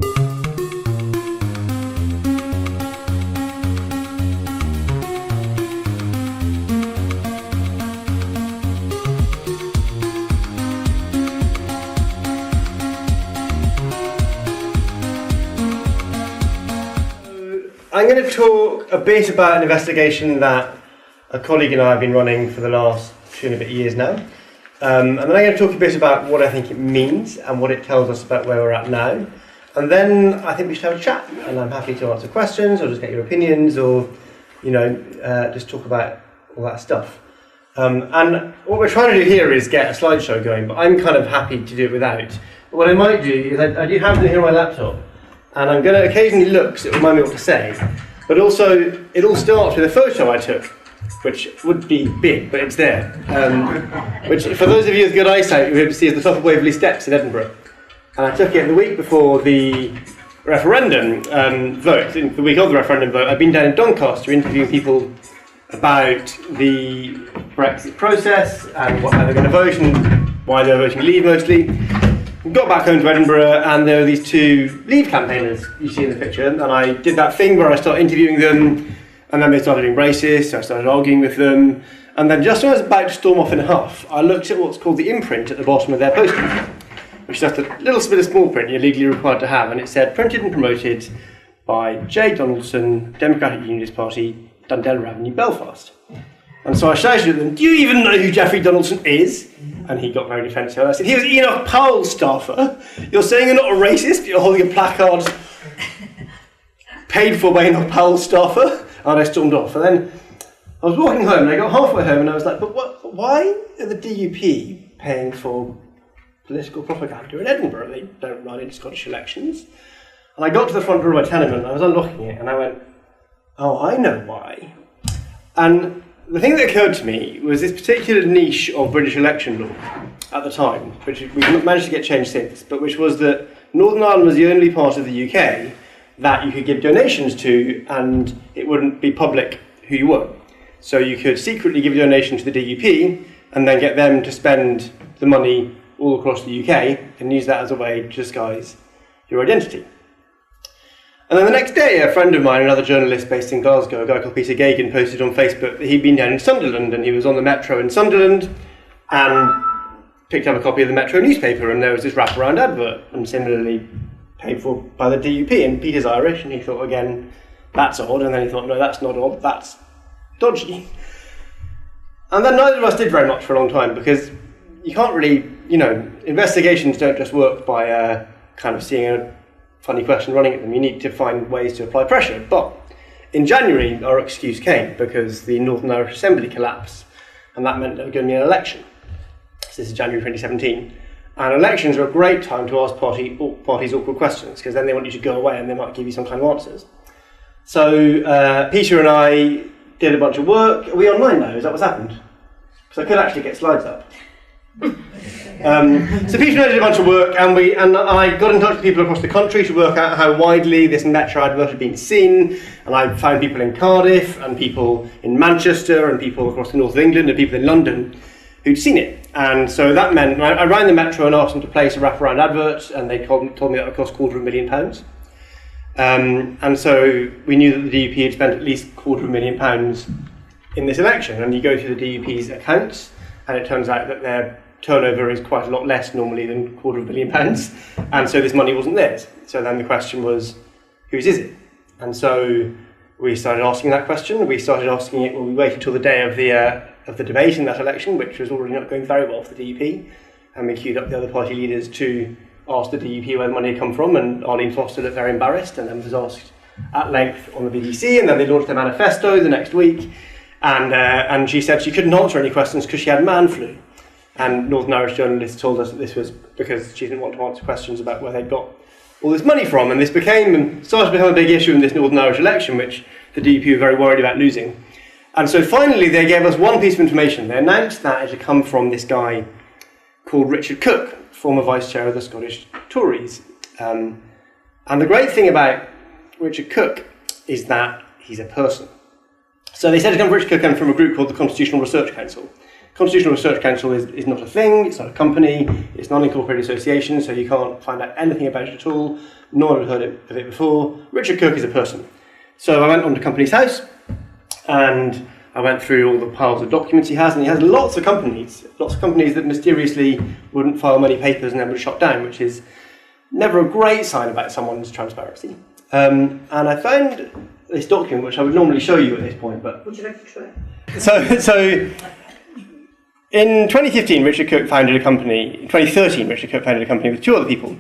I'm going to talk a bit about an investigation that a colleague and I have been running for the last 2 and a bit years now. And then I'm going to talk a bit about what I think it means and what it tells us about where we're at now. And then I think we should have a chat, and I'm happy to answer questions or just get your opinions or, just talk about all that stuff. And what we're trying to do here is get a slideshow going, but I'm kind of happy to do it without. But what I might do is I do have them here on my laptop, and I'm going to occasionally look so it will remind me what to say. But also, it all starts with a photo I took, which would be big, but it's there. Which, for those of you with good eyesight, you'll be able to see is the top of Waverley Steps in Edinburgh. And I took it the week before the referendum vote, the week of the referendum vote. I've been down in Doncaster interviewing people about the Brexit process and how they're going to vote and why they're voting Leave mostly. Got back home to Edinburgh, and there were these 2 Leave campaigners you see in the picture, and I did that thing where I started interviewing them, and then they started being racist, so I started arguing with them, and then just when I was about to storm off in a huff, I looked at what's called the imprint at the bottom of their posting, which is just a little bit of small print you're legally required to have, and it said, printed and promoted by J. Donaldson, Democratic Unionist Party, Dundell Avenue, Belfast. And so I shouted at them, do you even know who Geoffrey Donaldson is? And he got very defensive. I said, he was Enoch Powell's staffer. You're saying you're not a racist, but you're holding a placard paid for by Enoch Powell's staffer. And I stormed off. And then I was walking home, and I got halfway home, and I was like, but why are the DUP paying for political propaganda in Edinburgh? They don't run in Scottish elections. And I got to the front door of my tenement, and I was unlocking it, and I went, oh, I know why. And the thing that occurred to me was this particular niche of British election law at the time, which we've managed to get changed since, but which was that Northern Ireland was the only part of the UK that you could give donations to and it wouldn't be public who you were. So you could secretly give a donation to the DUP and then get them to spend the money all across the UK and use that as a way to disguise your identity. And then the next day, a friend of mine, another journalist based in Glasgow, a guy called Peter Gagan, posted on Facebook that he'd been down in Sunderland, and he was on the Metro in Sunderland and picked up a copy of the Metro newspaper, and there was this wraparound advert, and similarly paid for by the DUP. And Peter's Irish, and he thought, again, that's odd, and then he thought, no, that's not odd, that's dodgy. And then neither of us did very much for a long time, because you can't really, investigations don't just work by kind of seeing a funny question running at them. You need to find ways to apply pressure. But in January, our excuse came because the Northern Irish Assembly collapsed, and that meant there was going to be an election. So this is January 2017. And elections are a great time to ask parties awkward questions, because then they want you to go away and they might give you some kind of answers. So Peter and I did a bunch of work. Are we online now? Is that what's happened? Because I could actually get slides up. So Peter and I did a bunch of work, and I got in touch with people across the country to work out how widely this Metro advert had been seen, and I found people in Cardiff, and people in Manchester, and people across the north of England, and people in London who'd seen it. And so that meant, I rang the Metro and asked them to place a wraparound advert, and they told me that would cost £250,000. And so we knew that the DUP had spent at least £250,000 in this election, and you go through the DUP's accounts, and it turns out that their turnover is quite a lot less normally than £250,000, and so this money wasn't theirs. So then the question was, whose is it? And so we started asking that question. We started asking it when we waited until the day of the debate in that election, which was already not going very well for the DUP, and we queued up the other party leaders to ask the DUP where the money had come from, and Arlene Foster looked very embarrassed and then was asked at length on the BBC, and then they launched their manifesto the next week, and she said she couldn't answer any questions because she had man flu. And Northern Irish journalists told us that this was because she didn't want to answer questions about where they'd got all this money from, and this started to become a big issue in this Northern Irish election, which the DUP were very worried about losing. And so finally they gave us one piece of information. They announced that it had come from this guy called Richard Cook, former vice chair of the Scottish Tories. And the great thing about Richard Cook is that he's a person. So they said it came from Richard Cook and from a group called the Constitutional Research Council. Constitutional Research Council is not a thing, it's not a company, it's not an incorporated association, so you can't find out anything about it at all. no one had heard of it before. Richard Cook is a person. So I went on to Companies House, and I went through all the piles of documents he has, and he has lots of companies that mysteriously wouldn't file many papers and then were shut down, which is never a great sign about someone's transparency. And I found this document, which I would normally show you at this point, but... Would you like to try? So in 2015, Richard Cook founded a company. In 2013, Richard Cook founded a company with two other people,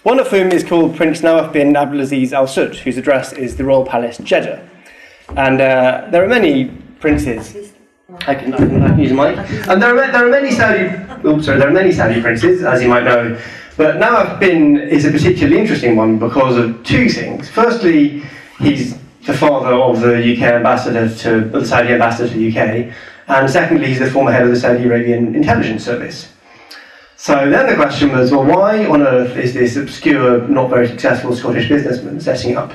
one of whom is called Prince Nawaf bin Abdulaziz Al Saud, whose address is the Royal Palace, Jeddah. And there are many princes. I can use a mic. And there are many Saudi princes, as you might know. But Nawaf bin is a particularly interesting one because of two things. Firstly, he's the father of the Saudi ambassador to the UK, and secondly, he's the former head of the Saudi Arabian intelligence service. So then the question was, well, why on earth is this obscure, not very successful Scottish businessman setting up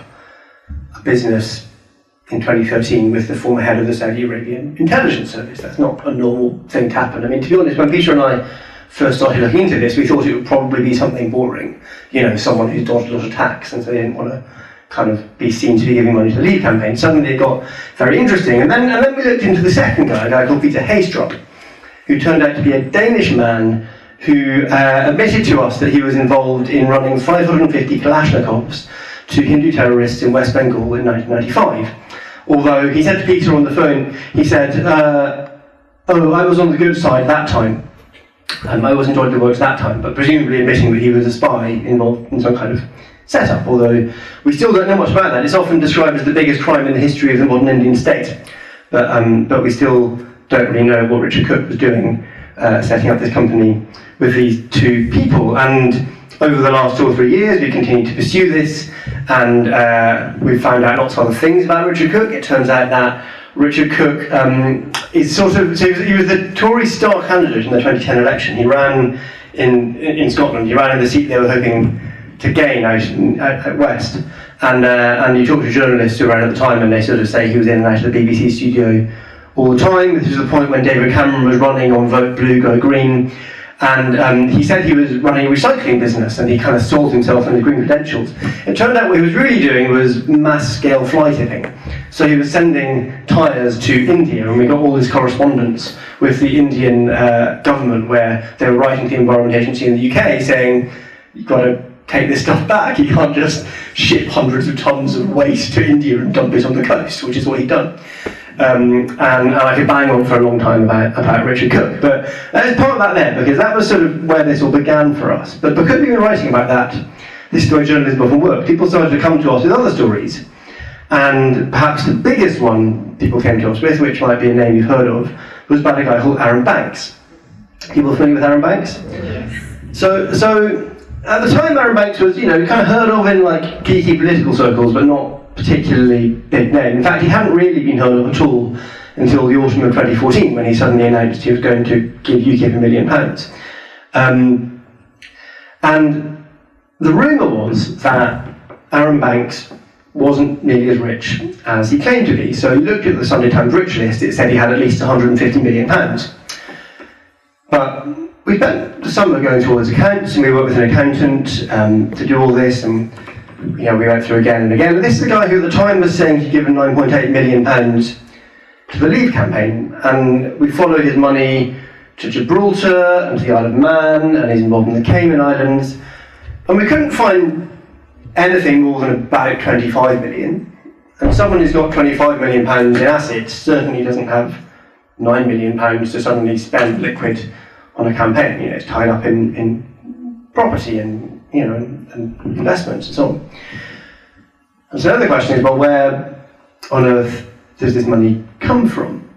a business in 2013 with the former head of the Saudi Arabian intelligence service? That's not a normal thing to happen. I mean, to be honest, when Peter and I first started looking into this, we thought it would probably be something boring. You know, someone who's dodged a lot of tax, and so they didn't want to kind of be seen to be giving money to the Leave campaign. Suddenly it got very interesting. And then we looked into the second guy, a guy called Peter Haystrup, who turned out to be a Danish man who admitted to us that he was involved in running 550 Kalashnikovs to Hindu terrorists in West Bengal in 1995. Although he said to Peter on the phone, he said, oh, I was on the good side that time. I wasn't joining the works that time, but presumably admitting that he was a spy involved in some kind of setup, although we still don't know much about that. It's often described as the biggest crime in the history of the modern Indian state, but we still don't really know what Richard Cook was doing setting up this company with these two people. And over the last 2 or 3 years, we continued to pursue this, and we found out lots of other things about Richard Cook. It turns out that Richard Cook is he was the Tory star candidate in the 2010 election. He ran in Scotland. He ran in the seat they were hoping to gain out west. And you talk to journalists who were around at the time, and they sort of say he was in and out of the BBC studio all the time. This was the point when David Cameron was running on Vote Blue, Go Green. And he said he was running a recycling business, and he kind of sold himself on the green credentials. It turned out what he was really doing was mass-scale fly tipping. So he was sending tyres to India, and we got all this correspondence with the Indian government where they were writing to the Environment Agency in the UK saying, you've got to take this stuff back, you can't just ship hundreds of tons of waste to India and dump it on the coast, which is what he'd done. And I could bang on for a long time about Richard Cook, but there's part of that there, because that was sort of where this all began for us. But because we've been writing about that, this is the way journalism often works, people started to come to us with other stories. And perhaps the biggest one people came to us with, which might be a name you've heard of, was about a guy called Aaron Banks. People familiar with Aaron Banks? Yes. So at the time, Aaron Banks was, kind of heard of in like geeky political circles, but not particularly big name. In fact, he hadn't really been heard of at all until the autumn of 2014, when he suddenly announced he was going to give UKIP £1 million. And the rumour was that Aaron Banks wasn't nearly as rich as he claimed to be. So he looked at the Sunday Times rich list, it said he had at least £150 million. But we spent the summer going through all his accounts, and we worked with an accountant to do all this, and we went through again and again. And this is a guy who at the time was saying he'd given £9.8 million to the Leave campaign, and we followed his money to Gibraltar and to the Isle of Man, and he's involved in the Cayman Islands, and we couldn't find anything more than about 25 million. And someone who's got £25 million in assets certainly doesn't have £9 million to suddenly spend liquid on a campaign. It's tied up in property and and investments and so on. And so the question is, well, where on earth does this money come from?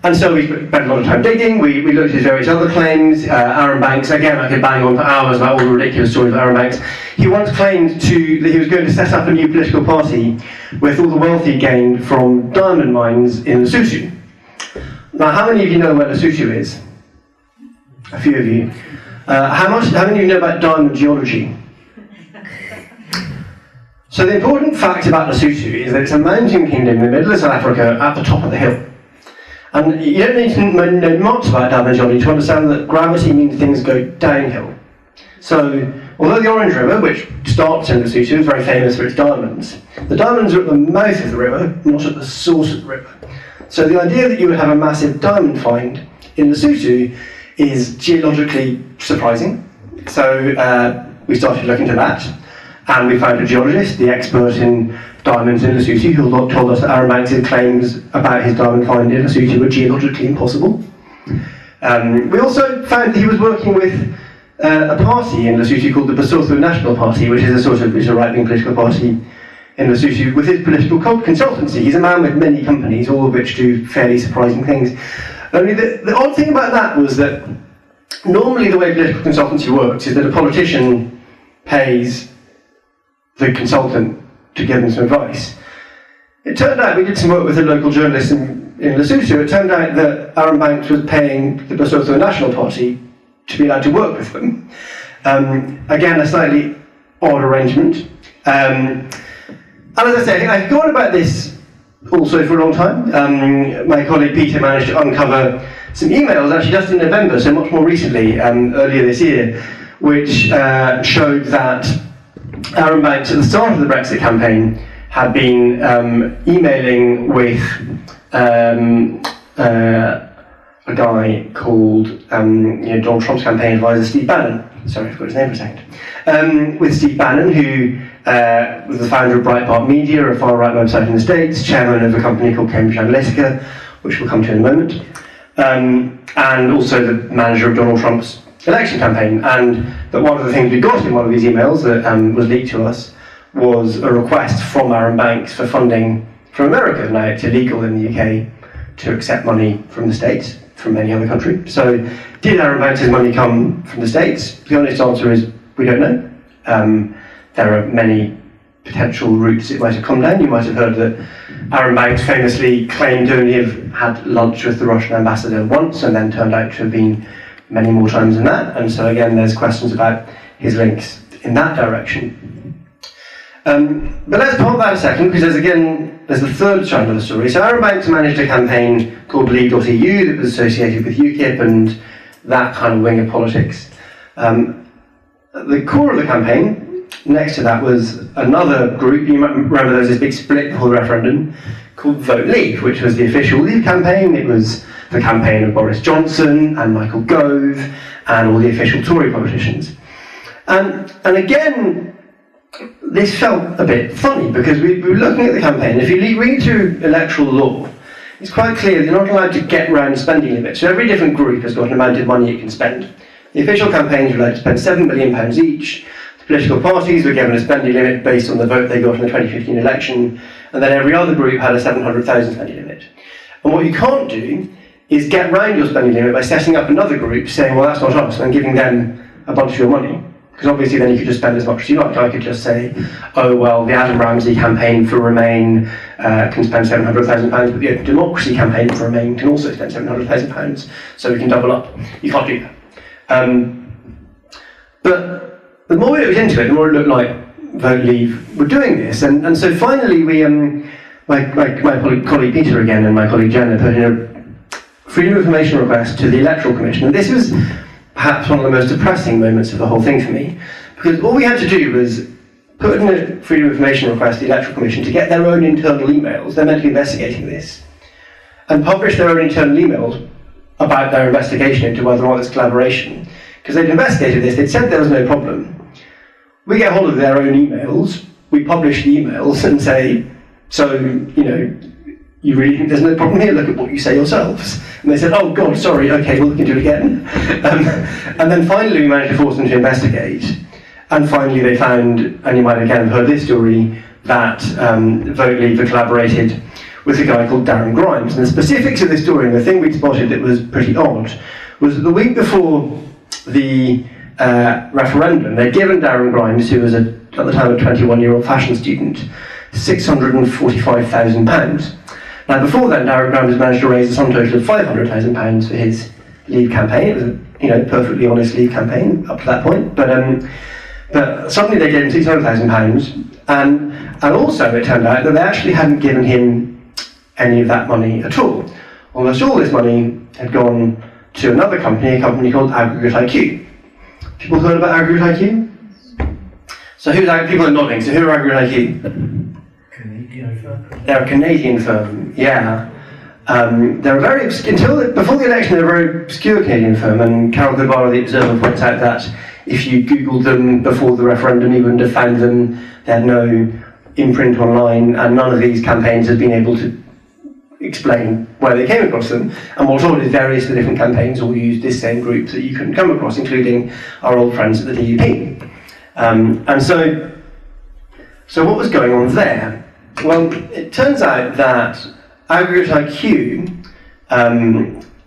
And so we spent a lot of time digging. We looked at his various other claims. Aaron Banks, again, I could bang on for hours about all the ridiculous stories of Aaron Banks. He once claimed that he was going to set up a new political party with all the wealth he gained from diamond mines in Lesotho. Now, how many of you know where Lesotho is? A few of you. How many of you know about diamond geology? So the important fact about Lesotho is that it's a mountain kingdom in the middle of South Africa at the top of the hill. And you don't need to know much about diamond geology to understand that gravity means things go downhill. So although the Orange River, which starts in Lesotho, is very famous for its diamonds, the diamonds are at the mouth of the river, not at the source of the river. So the idea that you would have a massive diamond find in Lesotho is geologically surprising. So we started looking into that, and we found a geologist, the expert in diamonds in Lesotho, who told us that Aaron Banks' claims about his diamond find in Lesotho were geologically impossible. We also found that he was working with a party in Lesotho called the Basotho National Party, which is a right-wing political party in Lesotho, with his political consultancy. He's a man with many companies, all of which do fairly surprising things. Only the odd thing about that was that normally the way political consultancy works is that a politician pays the consultant to give them some advice. It turned out, we did some work with a local journalist in Lesotho, it turned out that Aaron Banks was paying the Basotho National Party to be allowed to work with them. Again, a slightly odd arrangement. And as I say, I've gone about this also for a long time. My colleague Peter managed to uncover some emails, actually just in November, so much more recently, earlier this year, which showed that Aaron Banks, at the start of the Brexit campaign, had been emailing with a guy called Donald Trump's campaign advisor, Steve Bannon. Sorry, I forgot his name for a second. With Steve Bannon, who was the founder of Breitbart Media, a far-right website in the States, chairman of a company called Cambridge Analytica, which we'll come to in a moment, and also the manager of Donald Trump's election campaign. And that one of the things we got in one of these emails that was leaked to us was a request from Aaron Banks for funding from America. Now, it's illegal in the UK to accept money from the States, from any other country. So, did Aaron Banks' money come from the States? The honest answer is, we don't know. There are many potential routes it might have come down. You might have heard that Aaron Banks famously claimed to only have had lunch with the Russian ambassador once, and then turned out to have been many more times than that. And so again, there's questions about his links in that direction. But let's park that a second, because there's the third strand of the story. So Aaron Banks managed a campaign called Leave.eu that was associated with UKIP and that kind of wing of politics. At the core of the campaign, next to that, was another group. You might remember there was this big split before the referendum called Vote Leave, which was the official Leave campaign. It was the campaign of Boris Johnson and Michael Gove and all the official Tory politicians. And again, this felt a bit funny, because we were looking at the campaign. If you read through electoral law, it's quite clear they're not allowed to get round spending limits. So every different group has got an amount of money it can spend. The official campaigns were allowed to spend £7 million each. The political parties were given a spending limit based on the vote they got in the 2015 election, and then every other group had a 700,000 spending limit. And what you can't do is get round your spending limit by setting up another group saying, well, that's not us, and giving them a bunch of your money. Because obviously then you could just spend as much as you like. I could just say, oh, well, the Adam Ramsay campaign for Remain can spend £700,000, but the Open Democracy campaign for Remain can also spend £700,000, so we can double up. You can't do that. But the more we looked into it, the more it looked like Vote Leave were doing this. And so finally, we, my colleague Peter again and my colleague Jenna put in a freedom of information request to the Electoral Commission. And this was perhaps one of the most depressing moments of the whole thing for me, because all we had to do was put in a freedom of information request to the Electoral Commission to get their own internal emails. They're meant to be investigating this, and publish their own internal emails about their investigation into whether or not there's collaboration. Because they'd investigated this, they'd said there was no problem. We get hold of their own emails, we publish the emails and say, so, you really think there's no problem here? Look at what you say yourselves. And they said, oh God, sorry, okay, we'll look into it again. And then finally we managed to force them to investigate. And finally they found, and you might again have heard this story, that Vote Leave had collaborated with a guy called Darren Grimes. And the specifics of this story, and the thing we'd spotted that was pretty odd, was that the week before the referendum, they'd given Darren Grimes, who was at the time a 21-year-old fashion student, £645,000. Now, before then, Darren Grimes managed to raise a sum total of £500,000 for his Leave campaign. It was a perfectly honest Leave campaign up to that point. But suddenly they gave him £600,000, and also it turned out that they actually hadn't given him any of that money at all. Almost all this money had gone to another company, a company called Aggregate IQ. People heard about Aggregate IQ? So people are nodding, so who are Aggregate IQ? Canadian firm. They're a Canadian firm, yeah. They're a very before the election, they're a very obscure Canadian firm, and Carol Goodbar of the Observer points out that if you Googled them before the referendum, you wouldn't have found them. They had no imprint online, and none of these campaigns have been able to explain where they came across them. And what's odd is various of the different campaigns all used this same group that you couldn't come across, including our old friends at the DUP. And so what was going on there? Well, it turns out that Aggregate IQ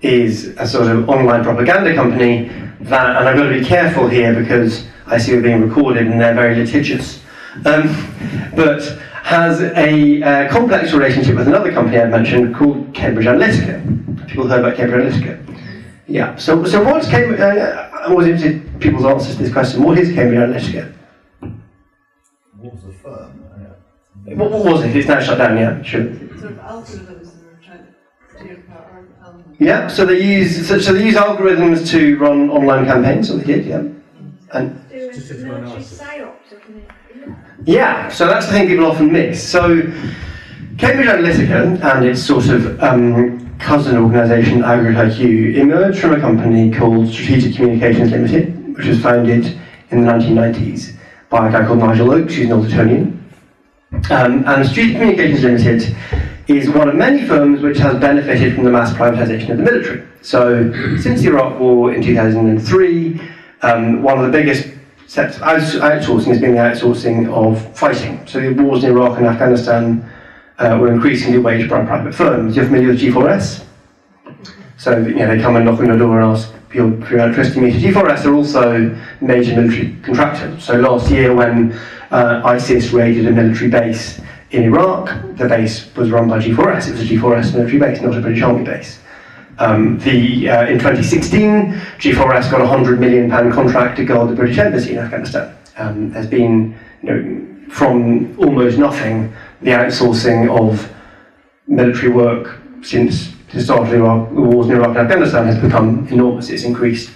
is a sort of online propaganda company that, and I've got to be careful here because I see we're being recorded and they're very litigious, but has a complex relationship with another company I've mentioned called Cambridge Analytica. People heard about Cambridge Analytica? Yeah. So what's Cambridge? I'm always interested in people's answers to this question. What is Cambridge Analytica? What was the firm? What was it? It's now shut down. Yeah, sure. Sort of algorithms that are trying to do algorithms. Yeah. So they use algorithms to run online campaigns. So they did. Yeah. And yeah, so that's the thing people often miss. So Cambridge Analytica and its sort of cousin organisation Aggregate IQ emerged from a company called Strategic Communications Limited, which was founded in the 1990s by a guy called Nigel Oakes, who's an Aldertonian. And Strategic Communications Limited is one of many firms which has benefited from the mass privatisation of the military. So since the Iraq War in 2003, one of the biggest sets of outsourcing has been the outsourcing of fighting. So the wars in Iraq and Afghanistan were increasingly waged by private firms. You're familiar with G4S? So they come and knock on your door and ask for your electricity meter. G4S are also major military contractors. So last year when ISIS raided a military base in Iraq, the base was run by G4S. It was a G4S military base, not a British Army base. In 2016, G4S got a £100 million contract to guard the British Embassy in Afghanistan. There's been, from almost nothing, the outsourcing of military work since the start of the wars in Iraq and Afghanistan has become enormous. It's increased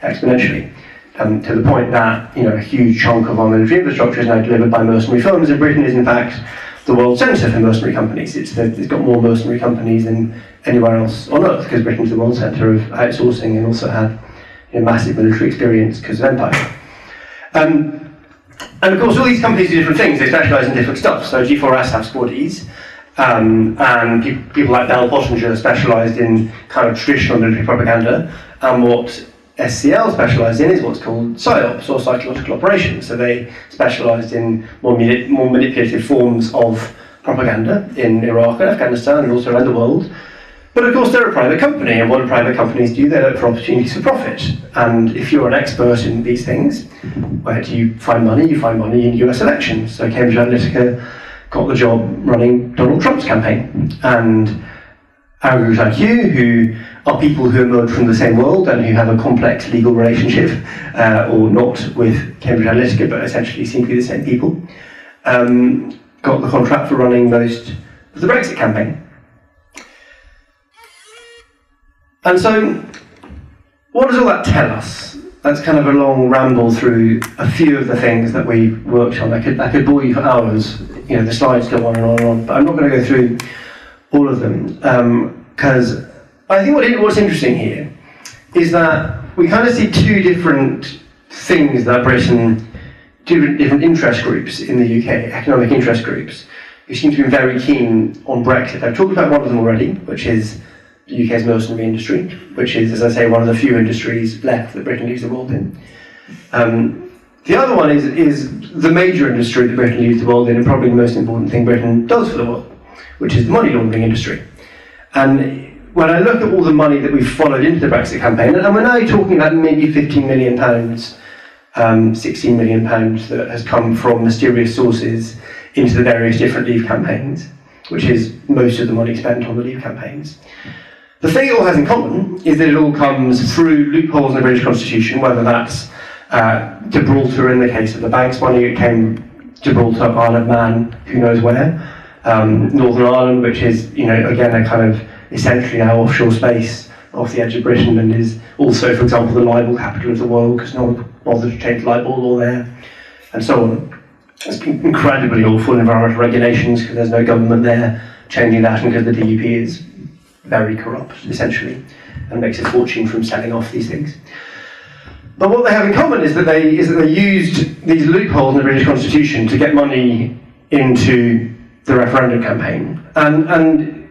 exponentially to the point that a huge chunk of our military infrastructure is now delivered by mercenary firms, and Britain is in fact the world centre for mercenary companies. It's got more mercenary companies than anywhere else on earth because Britain's the world centre of outsourcing and also had massive military experience because of empire. And of course all these companies do different things, they specialise in different stuff. So G4S have squaddies, and people like Bell Pottinger specialised in kind of traditional military propaganda, and what SCL specialised in is what's called PSYOPs, or psychological operations. So they specialised in more manipulative forms of propaganda in Iraq and Afghanistan and also around the world. But of course they're a private company, and what do private companies do? They look for opportunities for profit. And if you're an expert in these things, where do you find money? You find money in US elections. So Cambridge Analytica got the job running Donald Trump's campaign. And Aggregate IQ, who are people who emerge from the same world and who have a complex legal relationship, or not with Cambridge Analytica, but essentially seem to be the same people, got the contract for running most of the Brexit campaign. And so, what does all that tell us? That's kind of a long ramble through a few of the things that we worked on. I could bore you for hours. The slides go on and on and on, but I'm not going to go through all of them, because I think what's interesting here is that we kind of see two different things that Britain, different interest groups in the UK, economic interest groups, who seem to be very keen on Brexit. I've talked about one of them already, which is the UK's mercenary industry, which is, as I say, one of the few industries left that Britain leads the world in. The other one is the major industry that Britain leads the world in, and probably the most important thing Britain does for the world, which is the money laundering industry. And when I look at all the money that we've followed into the Brexit campaign, and we're now talking about maybe £15 million, £16 million that has come from mysterious sources into the various different Leave campaigns, which is most of the money spent on the Leave campaigns. The thing it all has in common is that it all comes through loopholes in the British Constitution, whether that's Gibraltar in the case of the bank's money, it came Gibraltar, Isle of Man, who knows where, Northern Ireland, which is, again, a kind of essentially now offshore space off the edge of Britain, and is also, for example, the libel capital of the world, because no one bothered to change the libel law there, and so on. It's been incredibly awful environmental regulations because there's no government there changing that, and because the DUP is very corrupt, essentially, and makes a fortune from selling off these things. But what they have in common is that they used these loopholes in the British Constitution to get money into the referendum campaign. And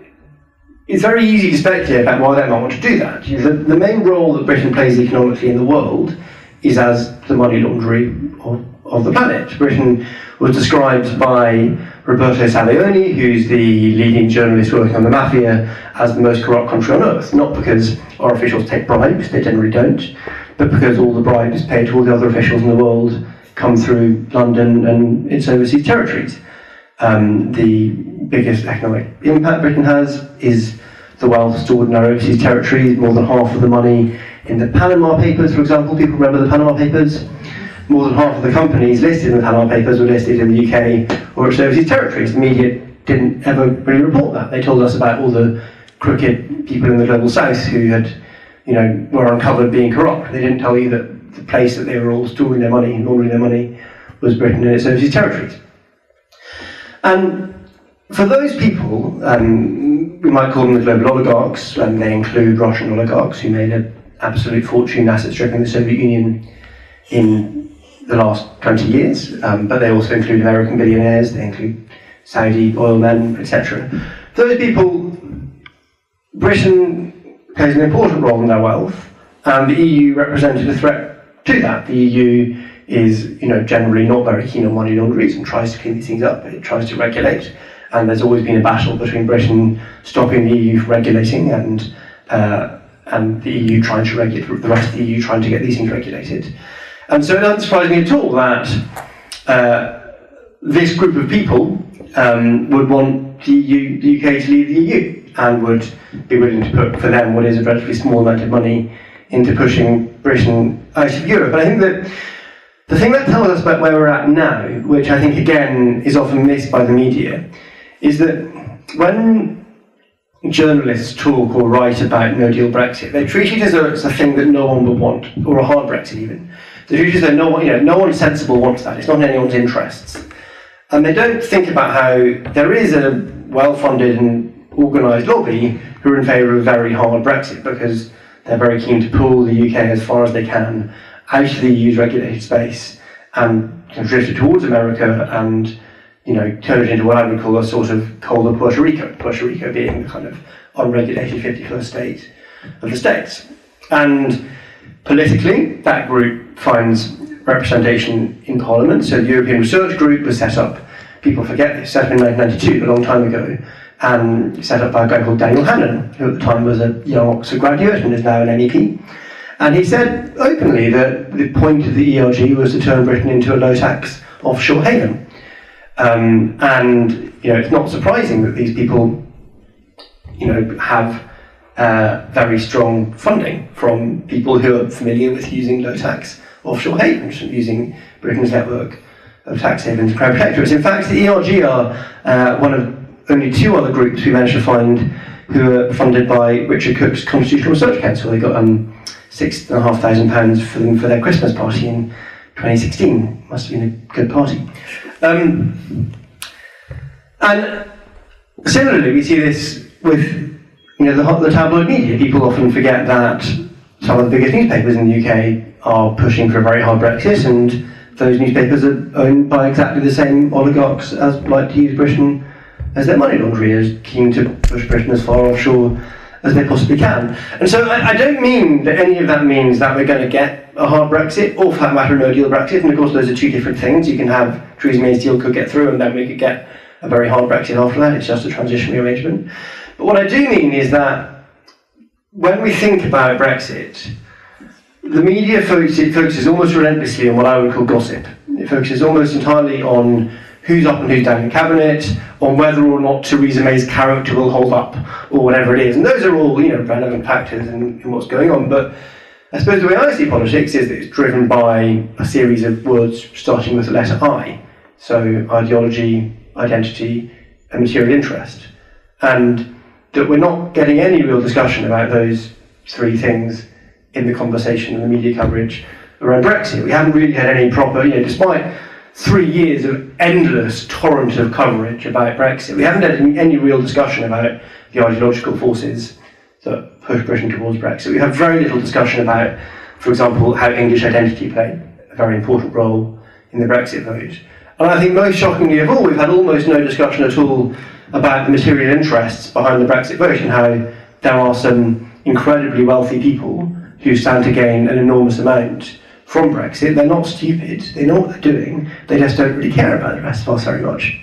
it's very easy to speculate about why they might want to do that. The main role that Britain plays economically in the world is as the money launderer of the planet. Britain was described by Roberto Salioni, who's the leading journalist working on the mafia, as the most corrupt country on earth, not because our officials take bribes, they generally don't, but because all the bribes paid to all the other officials in the world come through London and its overseas territories. The biggest economic impact Britain has is the wealth stored in our overseas territories. More than half of the money in the Panama Papers, for example, people remember the Panama Papers? More than half of the companies listed in the Panama Papers were listed in the UK or its overseas territories. The media didn't ever really report that. They told us about all the crooked people in the global south who had, were uncovered being corrupt. They didn't tell you that the place that they were all storing their money and laundering their money was Britain and its overseas territories. And for those people, we might call them the global oligarchs, and they include Russian oligarchs who made an absolute fortune asset stripping the Soviet Union in the last 20 years, but they also include American billionaires, they include Saudi oil men, etc. For those people, Britain plays an important role in their wealth, and the EU represented a threat to that. The EU is, generally not very keen on money launderers and tries to clean these things up. It tries to regulate, and there's always been a battle between Britain stopping the EU from regulating and the EU trying to regulate, the rest of the EU trying to get these things regulated. And so it doesn't surprise me at all that this group of people would want the UK to leave the EU and would be willing to put, for them, what is a relatively small amount of money into pushing Britain out of Europe. And I think that the thing that tells us about where we're at now, which I think again is often missed by the media, is that when journalists talk or write about no-deal Brexit, they treat it as a thing that no one would want, or a hard Brexit even. They treat it as though no one sensible wants that. It's not in anyone's interests. And they don't think about how there is a well-funded and organised lobby who are in favour of a very hard Brexit, because they're very keen to pull the UK as far as they can out of the EU's regulated space and drift it towards America and turn it into what I would call a sort of colder Puerto Rico. Puerto Rico being the kind of unregulated 51st state of the States. And politically, that group finds representation in Parliament. So the European Research Group was set up, people forget this, set up in 1992, a long time ago, and set up by a guy called Daniel Hannan, who at the time was a young Oxford graduate and is now an MEP. And he said openly that the point of the ERG was to turn Britain into a low-tax offshore haven. And it's not surprising that these people, have very strong funding from people who are familiar with using low-tax offshore havens, using Britain's network of tax havens and crown protectorates. In fact, the ERG are one of only two other groups we managed to find who are funded by Richard Cook's Constitutional Research Council. They got £6,500 for them for their Christmas party in 2016. Must have been a good party. And similarly, we see this with the tabloid media. People often forget that some of the biggest newspapers in the UK are pushing for a very hard Brexit, and those newspapers are owned by exactly the same oligarchs as like to use Britain as their money launderers, keen to push Britain as far offshore as they possibly can. And so I don't mean that any of that means that we're going to get a hard Brexit, or for that matter, no deal Brexit. And of course, those are two different things. You can have Theresa May's deal could get through, and then we could get a very hard Brexit after that. It's just a transitionary arrangement. But what I do mean is that when we think about Brexit, the media focuses almost relentlessly on what I would call gossip. It focuses almost entirely on who's up and who's down in cabinet, on whether or not Theresa May's character will hold up, or whatever it is. And those are all, relevant factors in what's going on. But I suppose the way I see politics is that it's driven by a series of words starting with the letter I. So ideology, identity, and material interest. And that we're not getting any real discussion about those three things in the conversation and the media coverage around Brexit. We haven't really had any proper, despite 3 years of endless torrent of coverage about Brexit. We haven't had any real discussion about the ideological forces that push Britain towards Brexit. We have very little discussion about, for example, how English identity played a very important role in the Brexit vote. And I think most shockingly of all, we've had almost no discussion at all about the material interests behind the Brexit vote and how there are some incredibly wealthy people who stand to gain an enormous amount from Brexit. They're not stupid, they know what they're doing, they just don't really care about the rest of us very much.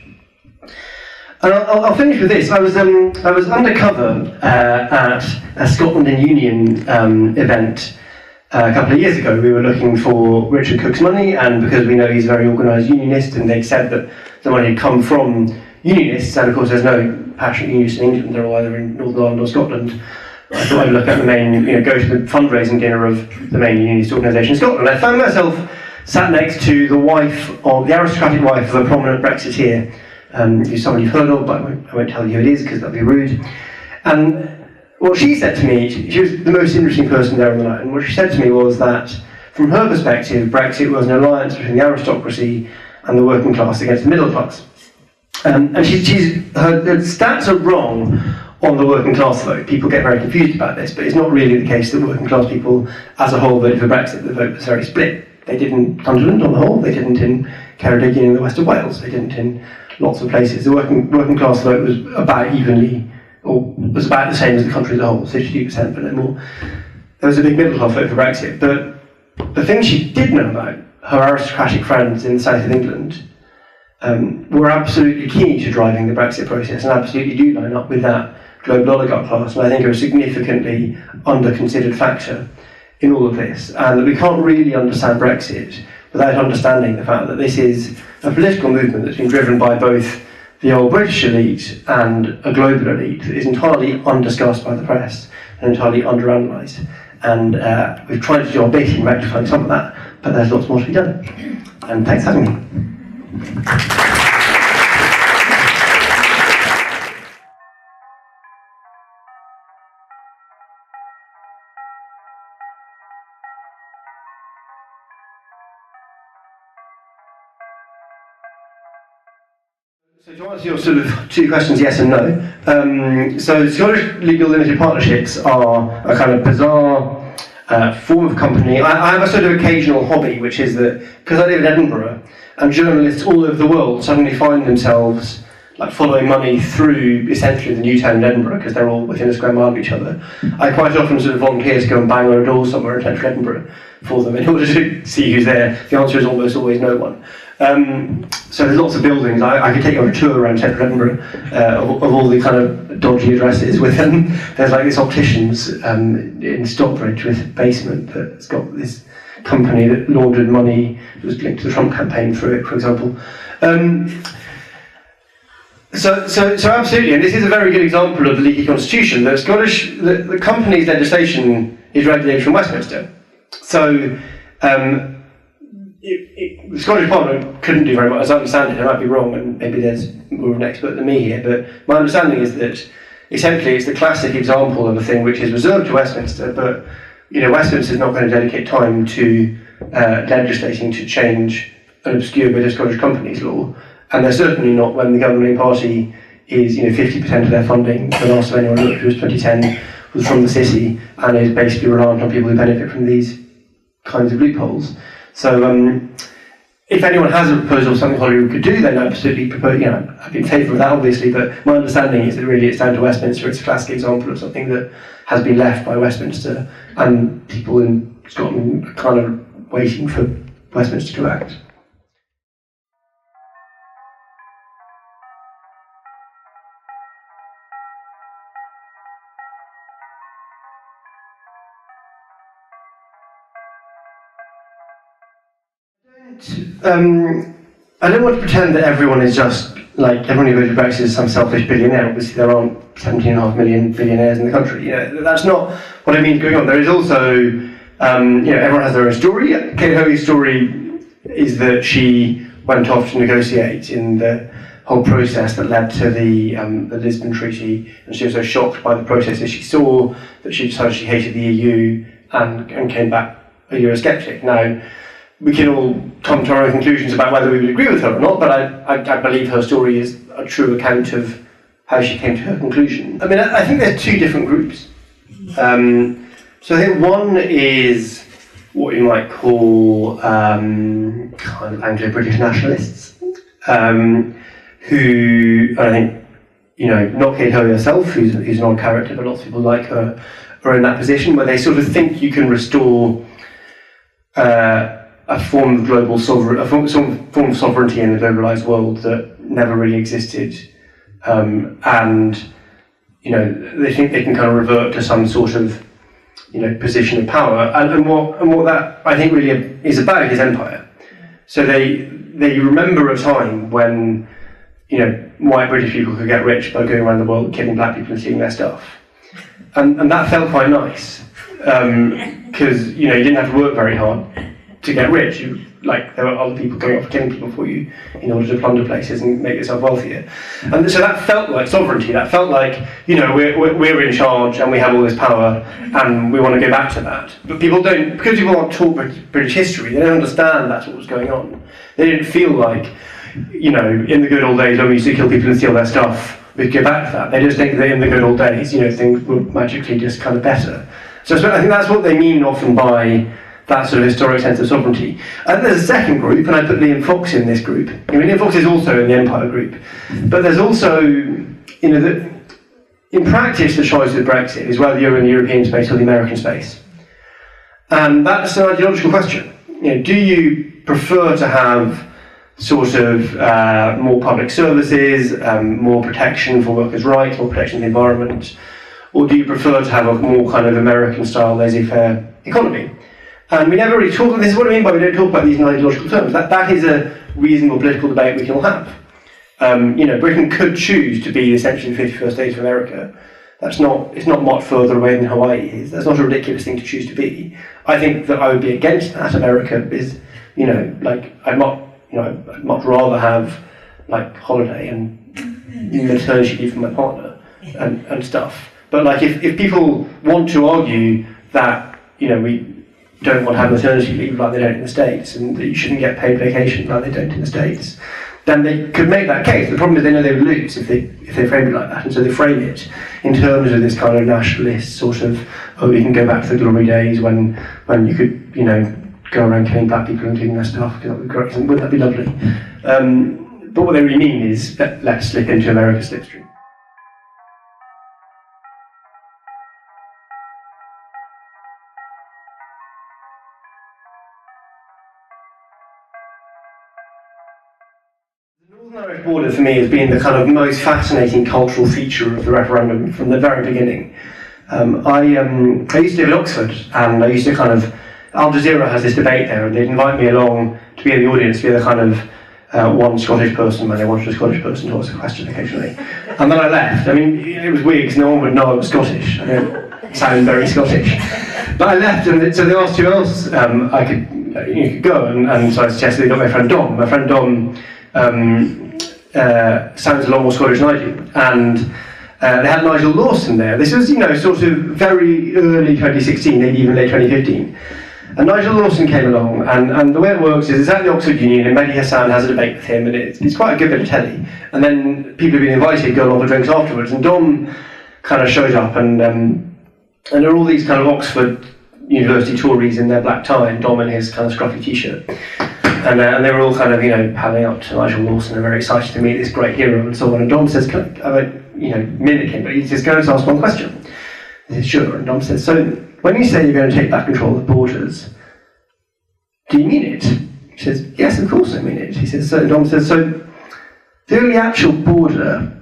And I'll finish with this. I was undercover at a Scotland in Union event a couple of years ago. We were looking for Richard Cook's money, and because we know he's a very organised Unionist, and they'd said that the money had come from Unionists, and of course there's no passionate Unionists in England, they're all either in Northern Ireland or Scotland. I thought I'd look at the main, go to the fundraising dinner of the main Unionist organisation in Scotland. I found myself sat next to the aristocratic wife of a prominent Brexiteer, who's someone you've heard of, but I won't tell you who it is because that'd be rude. And what she said to me, she was the most interesting person there on the night, and what she said to me was that, from her perspective, Brexit was an alliance between the aristocracy and the working class against the middle class. And her stats are wrong on the working class vote. People get very confused about this, but it's not really the case that working class people as a whole voted for Brexit. The vote was very split. They did in Sunderland on the whole, they didn't in Ceredigion in the west of Wales, they didn't in lots of places. The working class vote was about evenly, or was about the same as the country as a whole, 62%, but no more. There was a big middle class vote for Brexit, but the thing she did know about her aristocratic friends in the south of England were absolutely key to driving the Brexit process and absolutely do line up with that global oligarch class, and I think are a significantly under-considered factor in all of this, and that we can't really understand Brexit without understanding the fact that this is a political movement that's been driven by both the old British elite and a global elite that is entirely undiscussed by the press and entirely underanalyzed. And we've tried to do our bit in rectifying some of that, but there's lots more to be done. And thanks for having me. So to answer your sort of two questions, yes and no. So Scottish legal limited partnerships are a kind of bizarre form of company. I have a sort of occasional hobby, which is that because I live in Edinburgh, and journalists all over the world suddenly find themselves like following money through essentially the new town in Edinburgh, because they're all within a square mile of each other. I quite often sort of volunteer to go and bang on a door somewhere in central Edinburgh for them in order to see who's there. The answer is almost always no one. So there's lots of buildings. I could take you on a tour around central Edinburgh of all the kind of dodgy addresses with them. There's like this opticians in Stockbridge with a basement that's got this company that laundered money that was linked to the Trump campaign through it, for example. So absolutely, and this is a very good example of the leaky constitution. The company's legislation is regulated from Westminster. So the Scottish Parliament couldn't do very much, as I understand it. I might be wrong, and maybe there's more of an expert than me here, but my understanding is that essentially it's the classic example of a thing which is reserved to Westminster, but Westminster is not going to dedicate time to legislating to change an obscure bit of Scottish companies law, and they're certainly not when the governing party is 50% of their funding. The last of anyone looked was 2010 was from the city, and is basically reliant on people who benefit from these kinds of loopholes. So if anyone has a proposal of something Holyrood could do, then absolutely propose. I'd be in favour of that, obviously, but my understanding is that really it's down to Westminster. It's a classic example of something that has been left by Westminster, and people in Scotland are kind of waiting for Westminster to act. I don't want to pretend that everyone is just like everyone who voted Brexit is some selfish billionaire. Obviously, there aren't 17.5 million billionaires in the country. That's not what I mean going on. There is also, everyone has their own story. Kate Hoey's story is that she went off to negotiate in the whole process that led to the Lisbon Treaty, and she was so shocked by the process that she saw that she decided she hated the EU and came back a Eurosceptic. Now, we can all come to our own conclusions about whether we would agree with her or not, but I believe her story is a true account of how she came to her conclusion. I mean, I think there's two different groups. So I think one is what you might call kind of Anglo-British nationalists, who, I think, not Kate Hoey herself, who's an odd character, but lots of people like her are in that position where they sort of think you can restore a form of global form of sovereignty in a globalised world that never really existed, and they think they can kind of revert to some sort of position of power, and what that I think really is about is empire. So they remember a time when white British people could get rich by going around the world killing black people and stealing their stuff, and that felt quite nice because you didn't have to work very hard to get rich. There were other people going off killing people for you in order to plunder places and make yourself wealthier. And so that felt like sovereignty. That felt like, we're in charge and we have all this power and we want to go back to that. But people don't, because people aren't taught British history, they don't understand that's what was going on. They didn't feel like, in the good old days when we used to kill people and steal their stuff, we'd go back to that. They just think that in the good old days, things were magically just kind of better. So I think that's what they mean often by that sort of historic sense of sovereignty. And there's a second group, and I put Liam Fox in this group. Liam Fox is also in the Empire group. But there's also, in practice, the choice with Brexit is whether you're in the European space or the American space. And that's an ideological question. Do you prefer to have sort of more public services, more protection for workers' rights, more protection of the environment, or do you prefer to have a more kind of American-style laissez-faire economy? And we never really talk, and this is what I mean by we don't talk about these in ideological terms. That is a reasonable political debate we can all have. Britain could choose to be essentially the 51st state of America. It's not much further away than Hawaii is. That's not a ridiculous thing to choose to be. I think that I would be against that. America is, I'd much rather have holiday and maternity leave for my partner and stuff. But if people want to argue that we don't want to have maternity leave like they don't in the States, and that you shouldn't get paid vacation like they don't in the States, then they could make that case. The problem is they know they would lose if they frame it like that, and so they frame it in terms of this kind of nationalist sort of, we can go back to the glory days when you could, go around killing black people and taking their stuff, because that would be great, and wouldn't that be lovely? But what they really mean is, let's slip into America's slipstream. Northern Irish border for me has been the kind of most fascinating cultural feature of the referendum from the very beginning. I used to live in Oxford, and I used to Al Jazeera has this debate there, and they'd invite me along to be in the audience, to be the kind of one Scottish person when they wanted a Scottish person to ask a question occasionally. And then I left. It was weird because no one would know I was Scottish. I don't sound very Scottish. But I left, and so they asked who else I could go, and so I suggested they got my friend Dom. My friend Dom sounds a lot more Scottish than I do, and they had Nigel Lawson there. This was, sort of very early 2016, maybe even late 2015. And Nigel Lawson came along, and the way it works is it's at the Oxford Union, and Mehdi Hassan has a debate with him, and it's quite a good bit of telly. And then people who've been invited go along for drinks afterwards, and Dom kind of shows up, and there are all these kind of Oxford University Tories in their black tie, and Dom in his kind of scruffy t-shirt. And they were all kind of, paddling up to Nigel Lawson and very excited to meet this great hero and so on. And Dom says, I won't, mimic him, but he says, go and ask one question. He says, sure. And Dom says, so when you say you're going to take back control of the borders, do you mean it? He says, yes, of course I mean it. He says, so Dom says, so the actual border,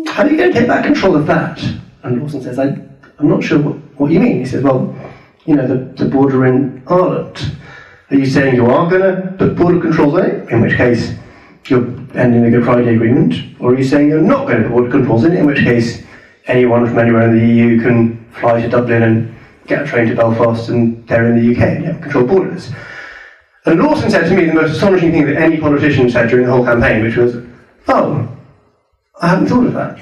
how are you going to take back control of that? And Lawson says, I'm not sure what you mean. He says, well, the border in Ireland. Are you saying you are going to put border controls on it, in which case you're ending the Good Friday Agreement? Or are you saying you're not going to put border controls in which case anyone from anywhere in the EU can fly to Dublin and get a train to Belfast and they're in the UK and you have controlled borders? And Lawson said to me the most astonishing thing that any politician said during the whole campaign, which was, oh, I hadn't thought of that.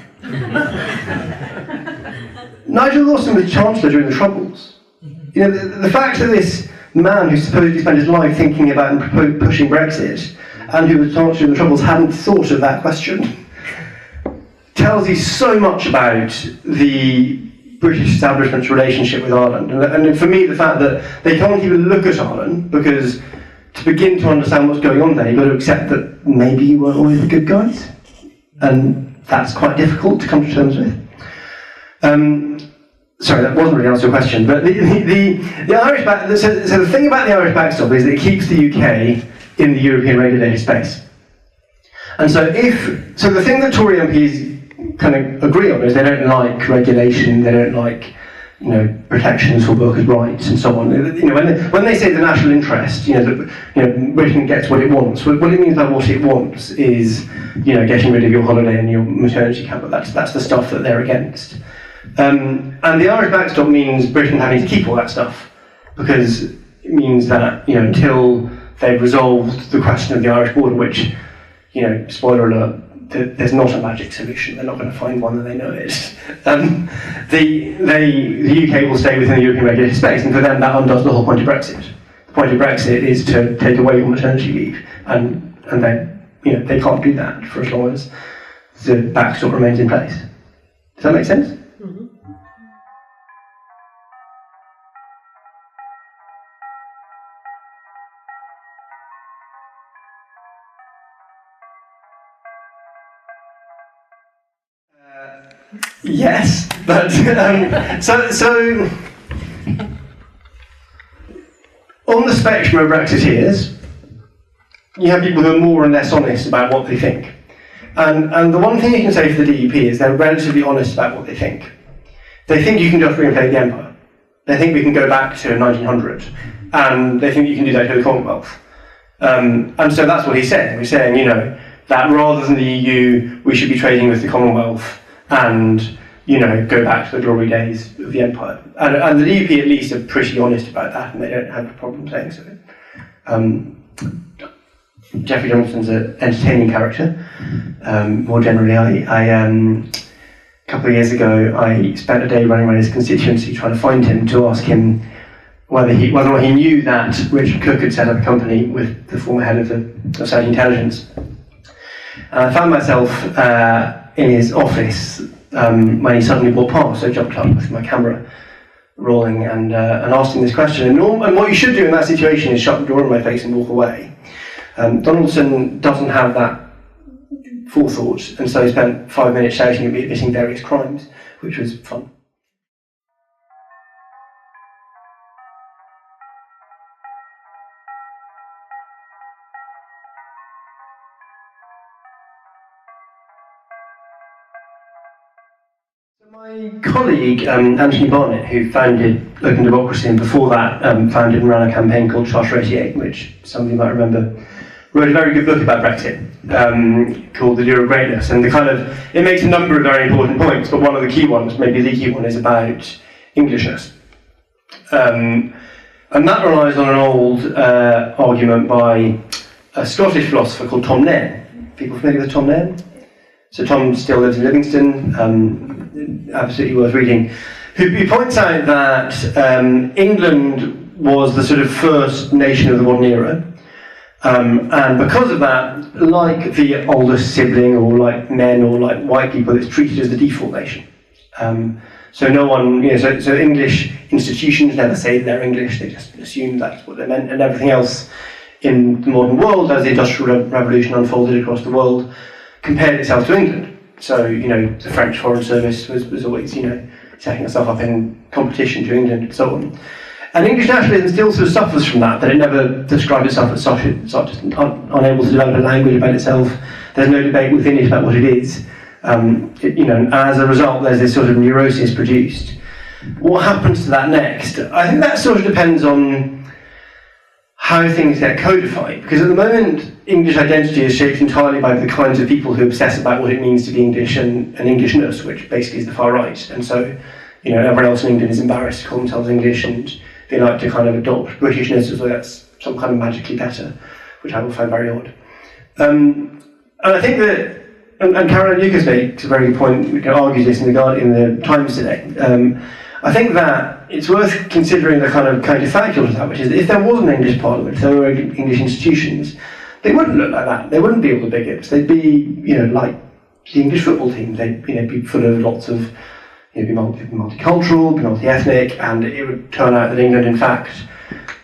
Nigel Lawson was Chancellor during the Troubles. The fact that this man who supposedly spent his life thinking about and pushing Brexit, and who was tortured in the Troubles, hadn't thought of that question, tells you so much about the British establishment's relationship with Ireland. And for me, the fact that they can't even look at Ireland, because to begin to understand what's going on there, you've got to accept that maybe you weren't always the good guys. And that's quite difficult to come to terms with. Sorry, that wasn't really answering your question, but the Irish so the thing about the Irish backstop is that it keeps the UK in the European regulated space. And so the thing that Tory MPs kind of agree on is they don't like regulation, they don't like protections for workers' rights and so on. When they say the national interest, Britain gets what it wants. What it means by what it wants is, getting rid of your holiday and your maternity cover. That's the stuff that they're against. And the Irish backstop means Britain having to keep all that stuff, because it means that until they've resolved the question of the Irish border, which, spoiler alert, there's not a magic solution. They're not going to find one that they know is. The UK will stay within the European regulated space, and for them that undoes the whole point of Brexit. The point of Brexit is to take away your maternity leave, and then they can't do that for as long as the backstop remains in place. Does that make sense? Mm-hmm. Yes, but so on the spectrum of Brexiteers, you have people who are more and less honest about what they think. And the one thing you can say for the DUP is they're relatively honest about what they think. They think you can just reinflate the empire. They think we can go back to 1900, and they think you can do that to the Commonwealth. And so that's what he's saying. He's saying, that rather than the EU, we should be trading with the Commonwealth and, go back to the glory days of the empire. And the DUP at least are pretty honest about that, and they don't have a problem saying so. Geoffrey Johnston's an entertaining character. More generally, a couple of years ago, I spent a day running around his constituency trying to find him to ask him whether or not he knew that Richard Cook had set up a company with the former head of State Intelligence. And I found myself in his office when he suddenly walked past. So I jumped up with my camera rolling and asked him this question. And what you should do in that situation is shut the door in my face and walk away. Donaldson doesn't have that forethought, and so he spent 5 minutes shouting at me, admitting various crimes, which was fun. My colleague, Anthony Barnett, who founded Open Democracy and before that founded and ran a campaign called Charter 88, which some of you might remember, wrote a very good book about Brexit called The Lure of Greatness. And it makes a number of very important points, but one of the key ones, maybe the key one, is about Englishness. And that relies on an old argument by a Scottish philosopher called Tom Nairn. People familiar with Tom Nairn? So Tom still lives in Livingston, absolutely worth reading. Who points out that England was the sort of first nation of the modern era, and because of that, like the oldest sibling, or like men, or like white people, it's treated as the default nation. So no one, so English institutions never say they're English; they just assume that's what they meant, and everything else in the modern world, as the Industrial Revolution unfolded across the world, compared itself to England. So, the French Foreign Service was always, setting itself up in competition to England and so on. And English nationalism still sort of suffers from that it never described itself as such. It's just unable to develop a language about itself. There's no debate within it about what it is. And as a result, there's this sort of neurosis produced. What happens to that next? I think that sort of depends on how things get codified, because at the moment English identity is shaped entirely by the kinds of people who obsess about what it means to be English and Englishness, which basically is the far right. And so, everyone else in England is embarrassed to call themselves English, and they like to kind of adopt Britishness as though that's some kind of magically better, which I will find very odd. And I think that, and Caroline Lucas makes a very good point, argues this in the Times today. I think that it's worth considering the kind of counterfactual to that, which is that if there was an English Parliament, if there were English institutions, they wouldn't look like that. They wouldn't be all the bigots. They'd be, like the English football team. They'd, be full of lots of, be multicultural, be multi-ethnic, and it would turn out that England, in fact,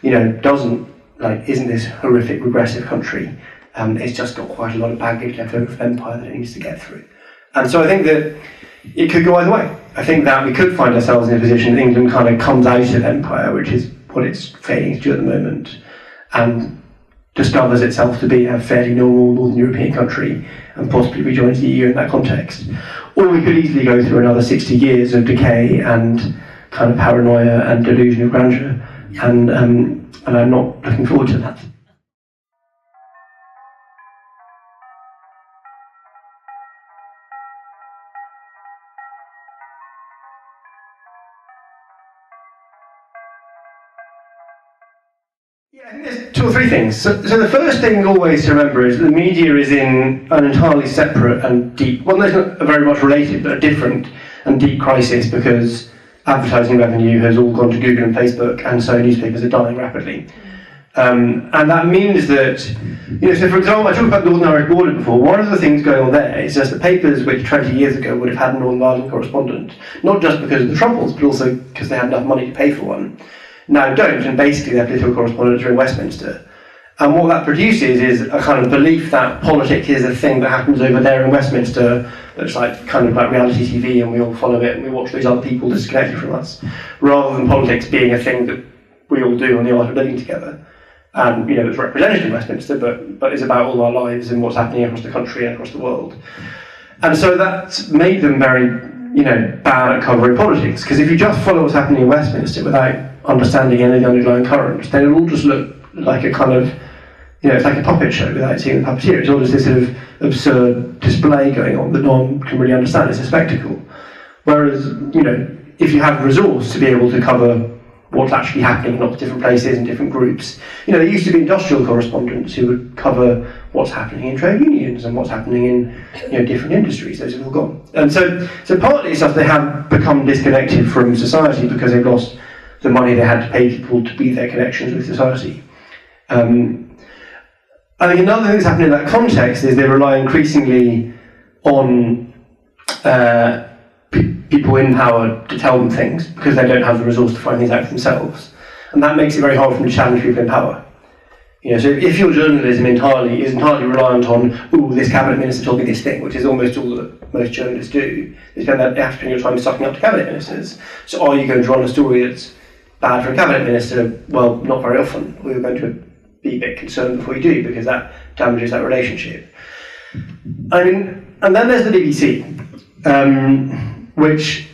isn't this horrific regressive country. It's just got quite a lot of baggage left over from empire that it needs to get through. And so I think that it could go either way. I think that we could find ourselves in a position that England kind of comes out of empire, which is what it's failing to do at the moment, and discovers itself to be a fairly normal Northern European country and possibly rejoins the EU in that context. Or we could easily go through another 60 years of decay and kind of paranoia and delusion of grandeur, and I'm not looking forward to that. Yeah, I think there's two or three things. So the first thing always to remember is the media is in an entirely separate and deep, well, it's not very much related, but a different and deep crisis, because advertising revenue has all gone to Google and Facebook, and so newspapers are dying rapidly. And that means that, so for example, I talked about the Northern Irish border before. One of the things going on there is just the papers which 20 years ago would have had a Northern Ireland correspondent, not just because of the Troubles, but also because they had enough money to pay for one, now don't, and basically their political correspondents are in Westminster. And what that produces is a kind of belief that politics is a thing that happens over there in Westminster, that's kind of like reality TV, and we all follow it and we watch these other people disconnected from us, rather than politics being a thing that we all do on the art of living together. And it's represented in Westminster, but is about all our lives and what's happening across the country and across the world. And so that's made them very, bad at covering politics, because if you just follow what's happening in Westminster without understanding any of the underlying currents, then it'll all just look like a kind of, it's like a puppet show without seeing the puppeteer. It's all just this sort of absurd display going on that no one can really understand. It's a spectacle. Whereas, if you have the resource to be able to cover what's actually happening in lots of different places and different groups, there used to be industrial correspondents who would cover what's happening in trade unions and what's happening in different industries. Those have all gone. And so partly it's just they have become disconnected from society because they've lost the money they had to pay people to be their connections with society. I think another thing that's happened in that context is they rely increasingly on people in power to tell them things, because they don't have the resource to find things out for themselves. And that makes it very hard for them to challenge people in power. So if your journalism is entirely reliant on, this cabinet minister told me this thing, which is almost all that most journalists do, they have to spend your time sucking up to cabinet ministers. So are you going to run a story that's bad for a cabinet minister? Well, not very often. Or you're going to be a bit concerned before you do, because that damages that relationship. And then there's the BBC, which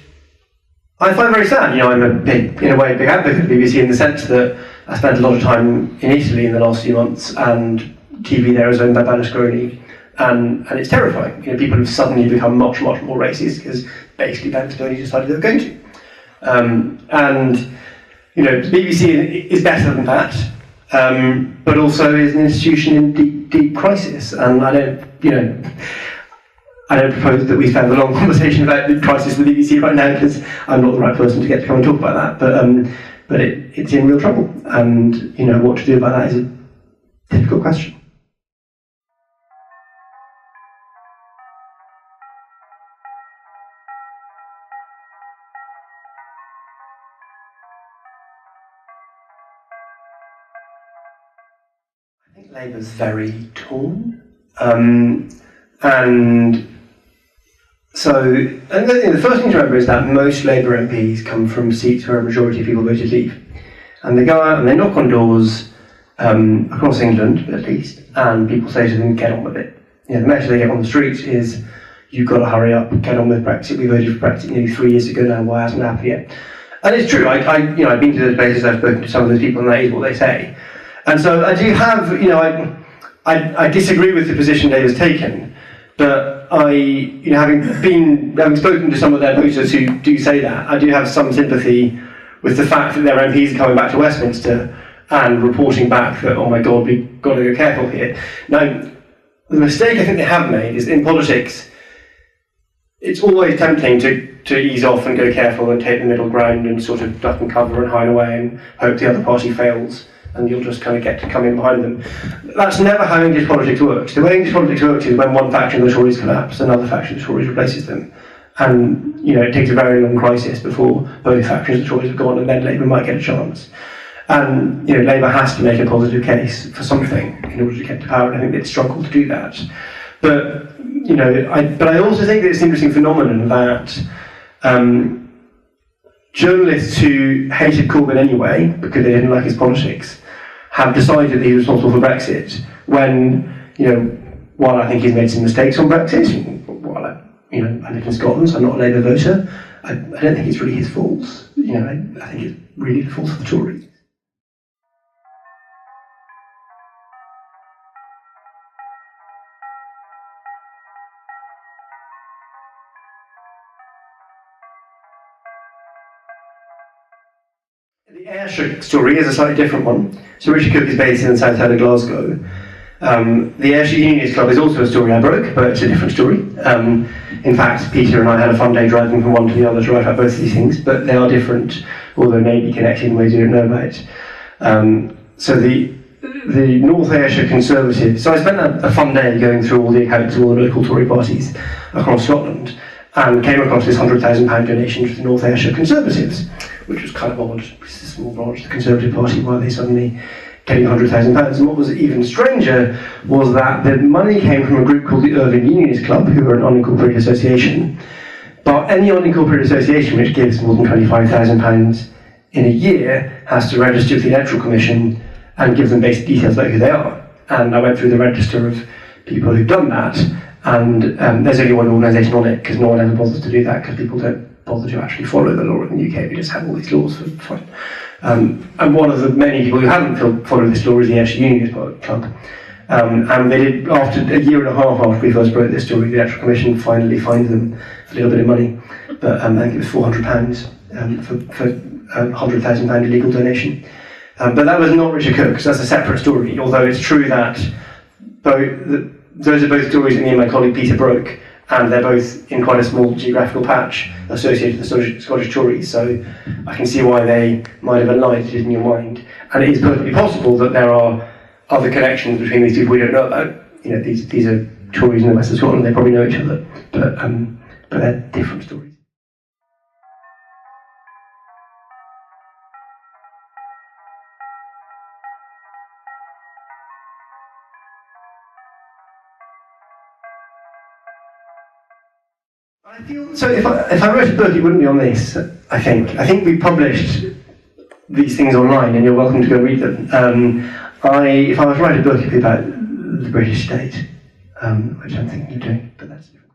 I find very sad. I'm a big advocate of the BBC in the sense that I spent a lot of time in Italy in the last few months, and TV there is owned by Berlusconi, and it's terrifying. People have suddenly become much, much more racist because basically Berlusconi decided they were going to. The BBC is better than that, but also is an institution in deep crisis, and I don't propose that we spend a long conversation about the crisis of the BBC right now, because I'm not the right person to get to come and talk about that, but it's in real trouble, and what to do about that is a difficult question. I think Labour's very torn, and so the first thing to remember is that most Labour MPs come from seats where a majority of people voted leave, and they go out and they knock on doors across England at least, and people say to them, get on with it. The message they get on the street is, you've got to hurry up, get on with Brexit. We voted for Brexit nearly 3 years ago now, why hasn't it happened yet? And it's true, I've been to those places, I've spoken to some of those people, and that is what they say. And so I do have, I disagree with the position Labour's taken, but having spoken to some of their voters who do say that, I do have some sympathy with the fact that their MPs are coming back to Westminster and reporting back that, oh my God, we've got to go careful here. Now, the mistake I think they have made is in politics, it's always tempting to ease off and go careful and take the middle ground and sort of duck and cover and hide away and hope the other party fails, and you'll just kind of get to come in behind them. That's never how English politics works. The way English politics works is when one faction of the Tories collapse, another faction of the Tories replaces them. And, it takes a very long crisis before both factions of the Tories have gone, and then Labour might get a chance. And, Labour has to make a positive case for something in order to get to power, and I think they'd struggle to do that. But, I also think that it's an interesting phenomenon that journalists who hated Corbyn anyway, because they didn't like his politics, have decided that he's responsible for Brexit, when, while I think he's made some mistakes on Brexit, while I live in Scotland, so I'm not a Labour voter, I don't think it's really his fault. I think it's really the fault of the Tories. The Ayrshire story is a slightly different one. So Richard Cook is based in the south side of Glasgow. The Ayrshire Unionist Club is also a story I broke, but it's a different story. In fact, Peter and I had a fun day driving from one to the other to write about both of these things, but they are different, although maybe connected in ways you don't know about. So the North Ayrshire Conservatives, so I spent a fun day going through all the accounts of all the local Tory parties across Scotland, and came across this £100,000 donation to the North Ayrshire Conservatives, which was kind of odd. It's a small branch of the Conservative Party, why are they suddenly getting £100,000? And what was even stranger was that the money came from a group called the Unionist Club, who are an unincorporated association. But any unincorporated association which gives more than £25,000 in a year has to register with the Electoral Commission and give them basic details about who they are. And I went through the register of people who've done that, and there's only one organisation on it, because no one ever bothers to do that, because people don't bother to actually follow the law in the UK. We just have all these laws for fun. And one of the many people who haven't followed this law is the Ayrshire Unionist Club. And they did, after a year and a half after we first wrote this story, the Electoral Commission finally fined them for a little bit of money. But I think it was £400 for a £100,000 illegal donation. But that was not Richard Cook, so that's a separate story, although it's true that those are both stories that me and my colleague Peter broke, and they're both in quite a small geographical patch associated with the Scottish Tories, so I can see why they might have alighted in your mind. And it is perfectly possible that there are other connections between these people we don't know about. These are Tories in the west of Scotland, they probably know each other, but they're different stories. I feel, so if I wrote a book, it wouldn't be on this, I think. I think we published these things online, and you're welcome to go read them. If I was to write a book, it'd be about the British state, which I'm thinking of doing, but that's different.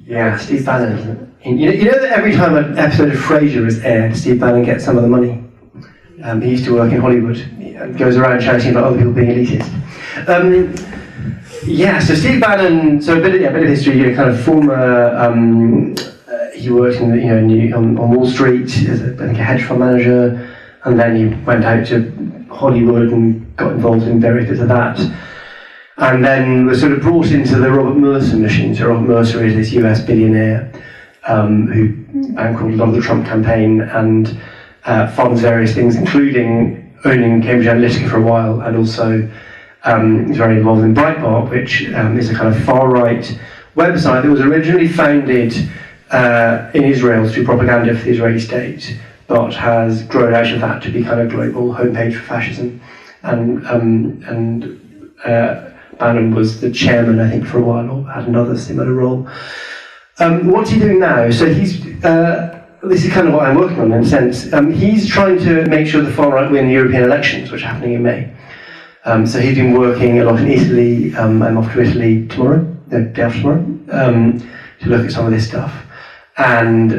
Yeah, Steve Bannon, isn't it? You know that every time an episode of Frasier is aired, Steve Bannon gets some of the money? He used to work in Hollywood. He goes around shouting about other people being elitist. So Steve Bannon, so a bit of history, kind of former, he worked on Wall Street as a hedge fund manager, and then he went out to Hollywood and got involved in various bits of that. And then was sort of brought into the Robert Mercer machine. So Robert Mercer is this US billionaire who bankrolled a lot of the Trump campaign and funds various things, including owning Cambridge Analytica for a while, and also is very involved in Breitbart, which is a kind of far-right website that was originally founded in Israel to do propaganda for the Israeli state, but has grown out of that to be kind of global homepage for fascism. And Bannon was the chairman, I think, for a while, or had another similar role. What's he doing now? So he's, this is kind of what I'm working on in a sense. He's trying to make sure the far right win the European elections, which are happening in May. So he's been working a lot in Italy. I'm off to Italy tomorrow, the day after tomorrow, to look at some of this stuff. And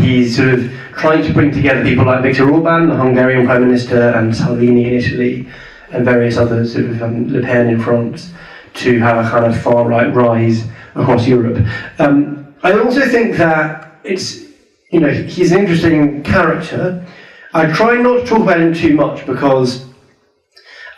he's sort of trying to bring together people like Viktor Orban, the Hungarian Prime Minister, and Salvini in Italy, and various others, sort of Le Pen in France, to have a kind of far-right rise across Europe. I also think that it's he's an interesting character. I try not to talk about him too much because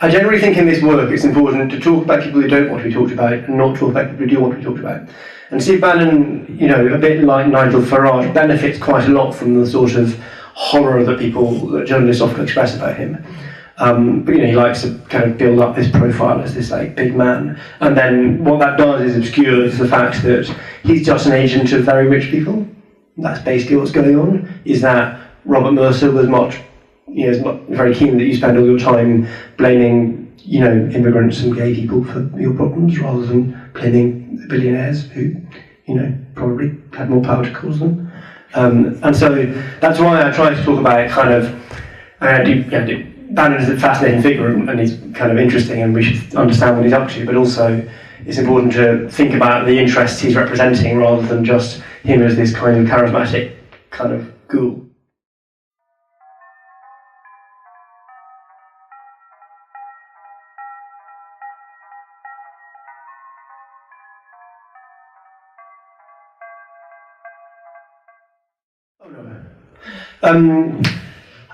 I generally think in this work it's important to talk about people who don't want to be talked about and not talk about people who do want to be talked about. And Steve Bannon, a bit like Nigel Farage, benefits quite a lot from the sort of horror that journalists often express about him. But he likes to kind of build up his profile as this big man, and then what that does is obscures the fact that he's just an agent of very rich people. That's basically what's going on. Is that Robert Mercer was very keen that you spend all your time blaming immigrants and gay people for your problems rather than blaming the billionaires who probably had more power to cause them. And so that's why I try to talk about Bannon is a fascinating figure and he's kind of interesting and we should understand what he's up to, but also it's important to think about the interests he's representing rather than just him as this kind of charismatic kind of ghoul.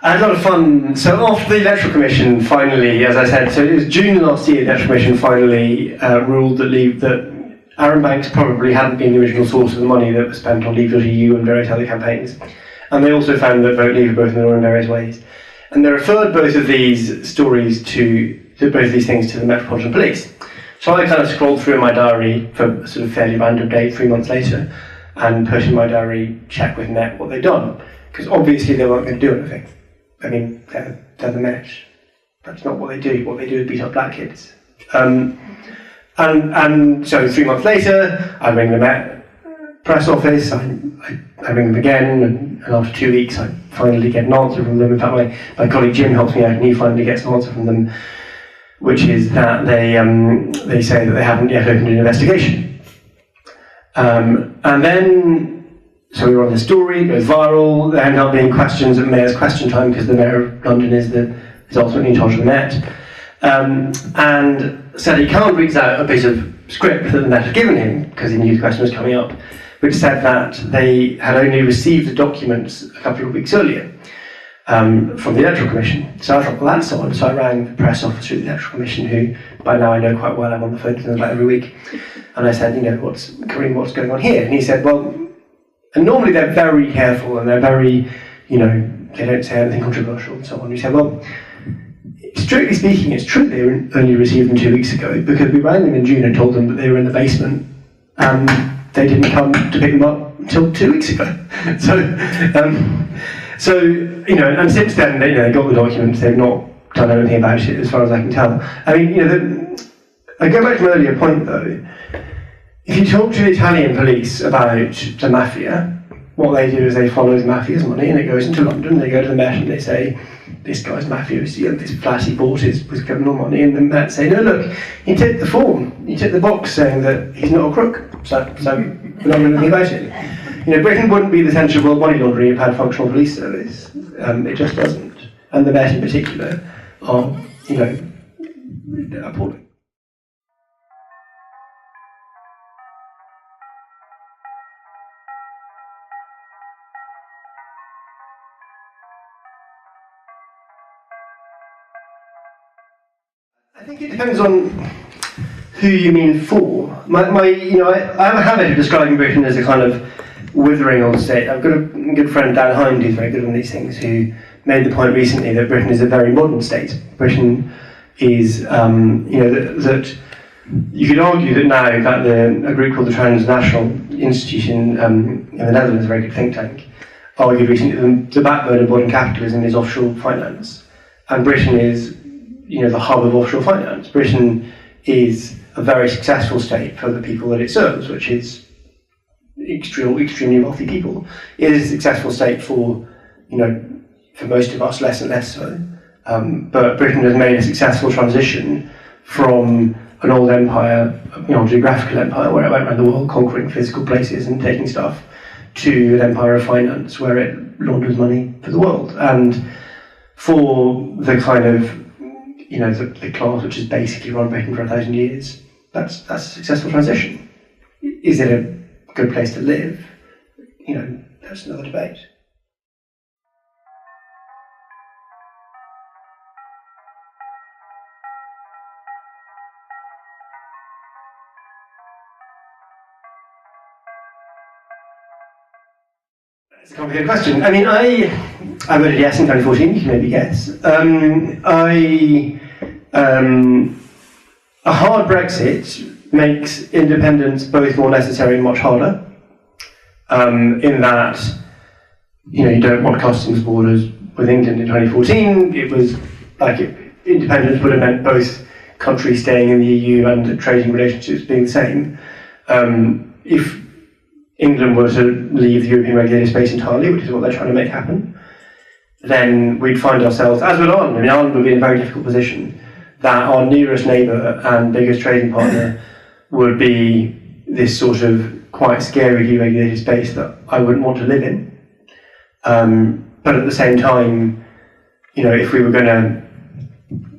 I had a lot of fun. So after the Electoral Commission finally, as I said, so it was June last year, the Electoral Commission finally ruled that Arron Banks probably hadn't been the original source of the money that was spent on Leave.eu and various other campaigns. And they also found that Vote Leave were both in the wrong in various ways. And they referred both of these stories both of these things to the Metropolitan Police. So I kind of scrolled through my diary for a sort of fairly random date 3 months later and put in my diary, check with Met what they'd done. Because obviously they weren't going to do anything. I mean, they're the Met. That's not what they do. What they do is beat up black kids. And so 3 months later, I ring the Met press office, I ring them again, and after 2 weeks I finally get an answer from them. In fact, my colleague Jim helps me out and he finally gets an answer from them, which is that they say that they haven't yet opened an investigation. And then, so we were on the story, it goes viral, there end up being questions at Mayor's Question Time because the Mayor of London is ultimately in charge of the Met. And Sadiq Khan reads out a bit of script that the Met had given him because he knew the question was coming up, which said that they had only received the documents a couple of weeks earlier from the Electoral Commission. So I thought, well, that's odd. So I rang the press officer of the Electoral Commission, who by now I know quite well, I'm on the phone to them about every week. And I said, what's going on here? And he said, well, and normally they're very careful and they're very, they don't say anything controversial and so on. He said, well, strictly speaking, it's true they only received them 2 weeks ago because we rang them in June and told them that they were in the basement and they didn't come to pick them up until 2 weeks ago. So, and since then, they got the documents, they've not done anything about it as far as I can tell. I mean, I go back to my earlier point though. If you talk to the Italian police about the mafia, what they do is they follow the mafia's money and it goes into London, they go to the Met and they say, this guy's mafiosi and this flat he bought is with criminal money, and the Met say, no look, he ticked the form, he ticked the box saying that he's not a crook, so we're not going to think about it. Britain wouldn't be the centre of world money laundering if it had functional police service. It just doesn't. And the Met in particular are, appalling. I think it depends on who you mean for. I have a habit of describing Britain as a kind of withering old state. I've got a good friend, Dan Hind, who's very good on these things, who made the point recently that Britain is a very modern state. Britain is, that you could argue that now, in fact, a group called the Transnational Institution in the Netherlands, a very good think tank, argued recently that the backbone of modern capitalism is offshore finance. And Britain is the hub of offshore finance. Britain is a very successful state for the people that it serves, which is extremely wealthy people. It is a successful state for most of us, less and less so. But Britain has made a successful transition from an old empire, geographical empire, where it went around the world conquering physical places and taking stuff, to an empire of finance, where it launders money for the world. And for the kind of the class which has basically run Britain for 1,000 years, that's a successful transition. Is it a good place to live? That's another debate. It's a complicated question. I mean, I voted yes in 2014, you can maybe guess. A hard Brexit makes independence both more necessary and much harder, in that, you don't want customs borders with England in 2014. It was like independence would have meant both countries staying in the EU and the trading relationships being the same. If England were to leave the European regulated space entirely, which is what they're trying to make happen, then we'd find ourselves, as would Ireland. I mean, Ireland would be in a very difficult position, that our nearest neighbour and biggest trading partner would be this sort of quite scary deregulated space that I wouldn't want to live in. But at the same time, if we were going to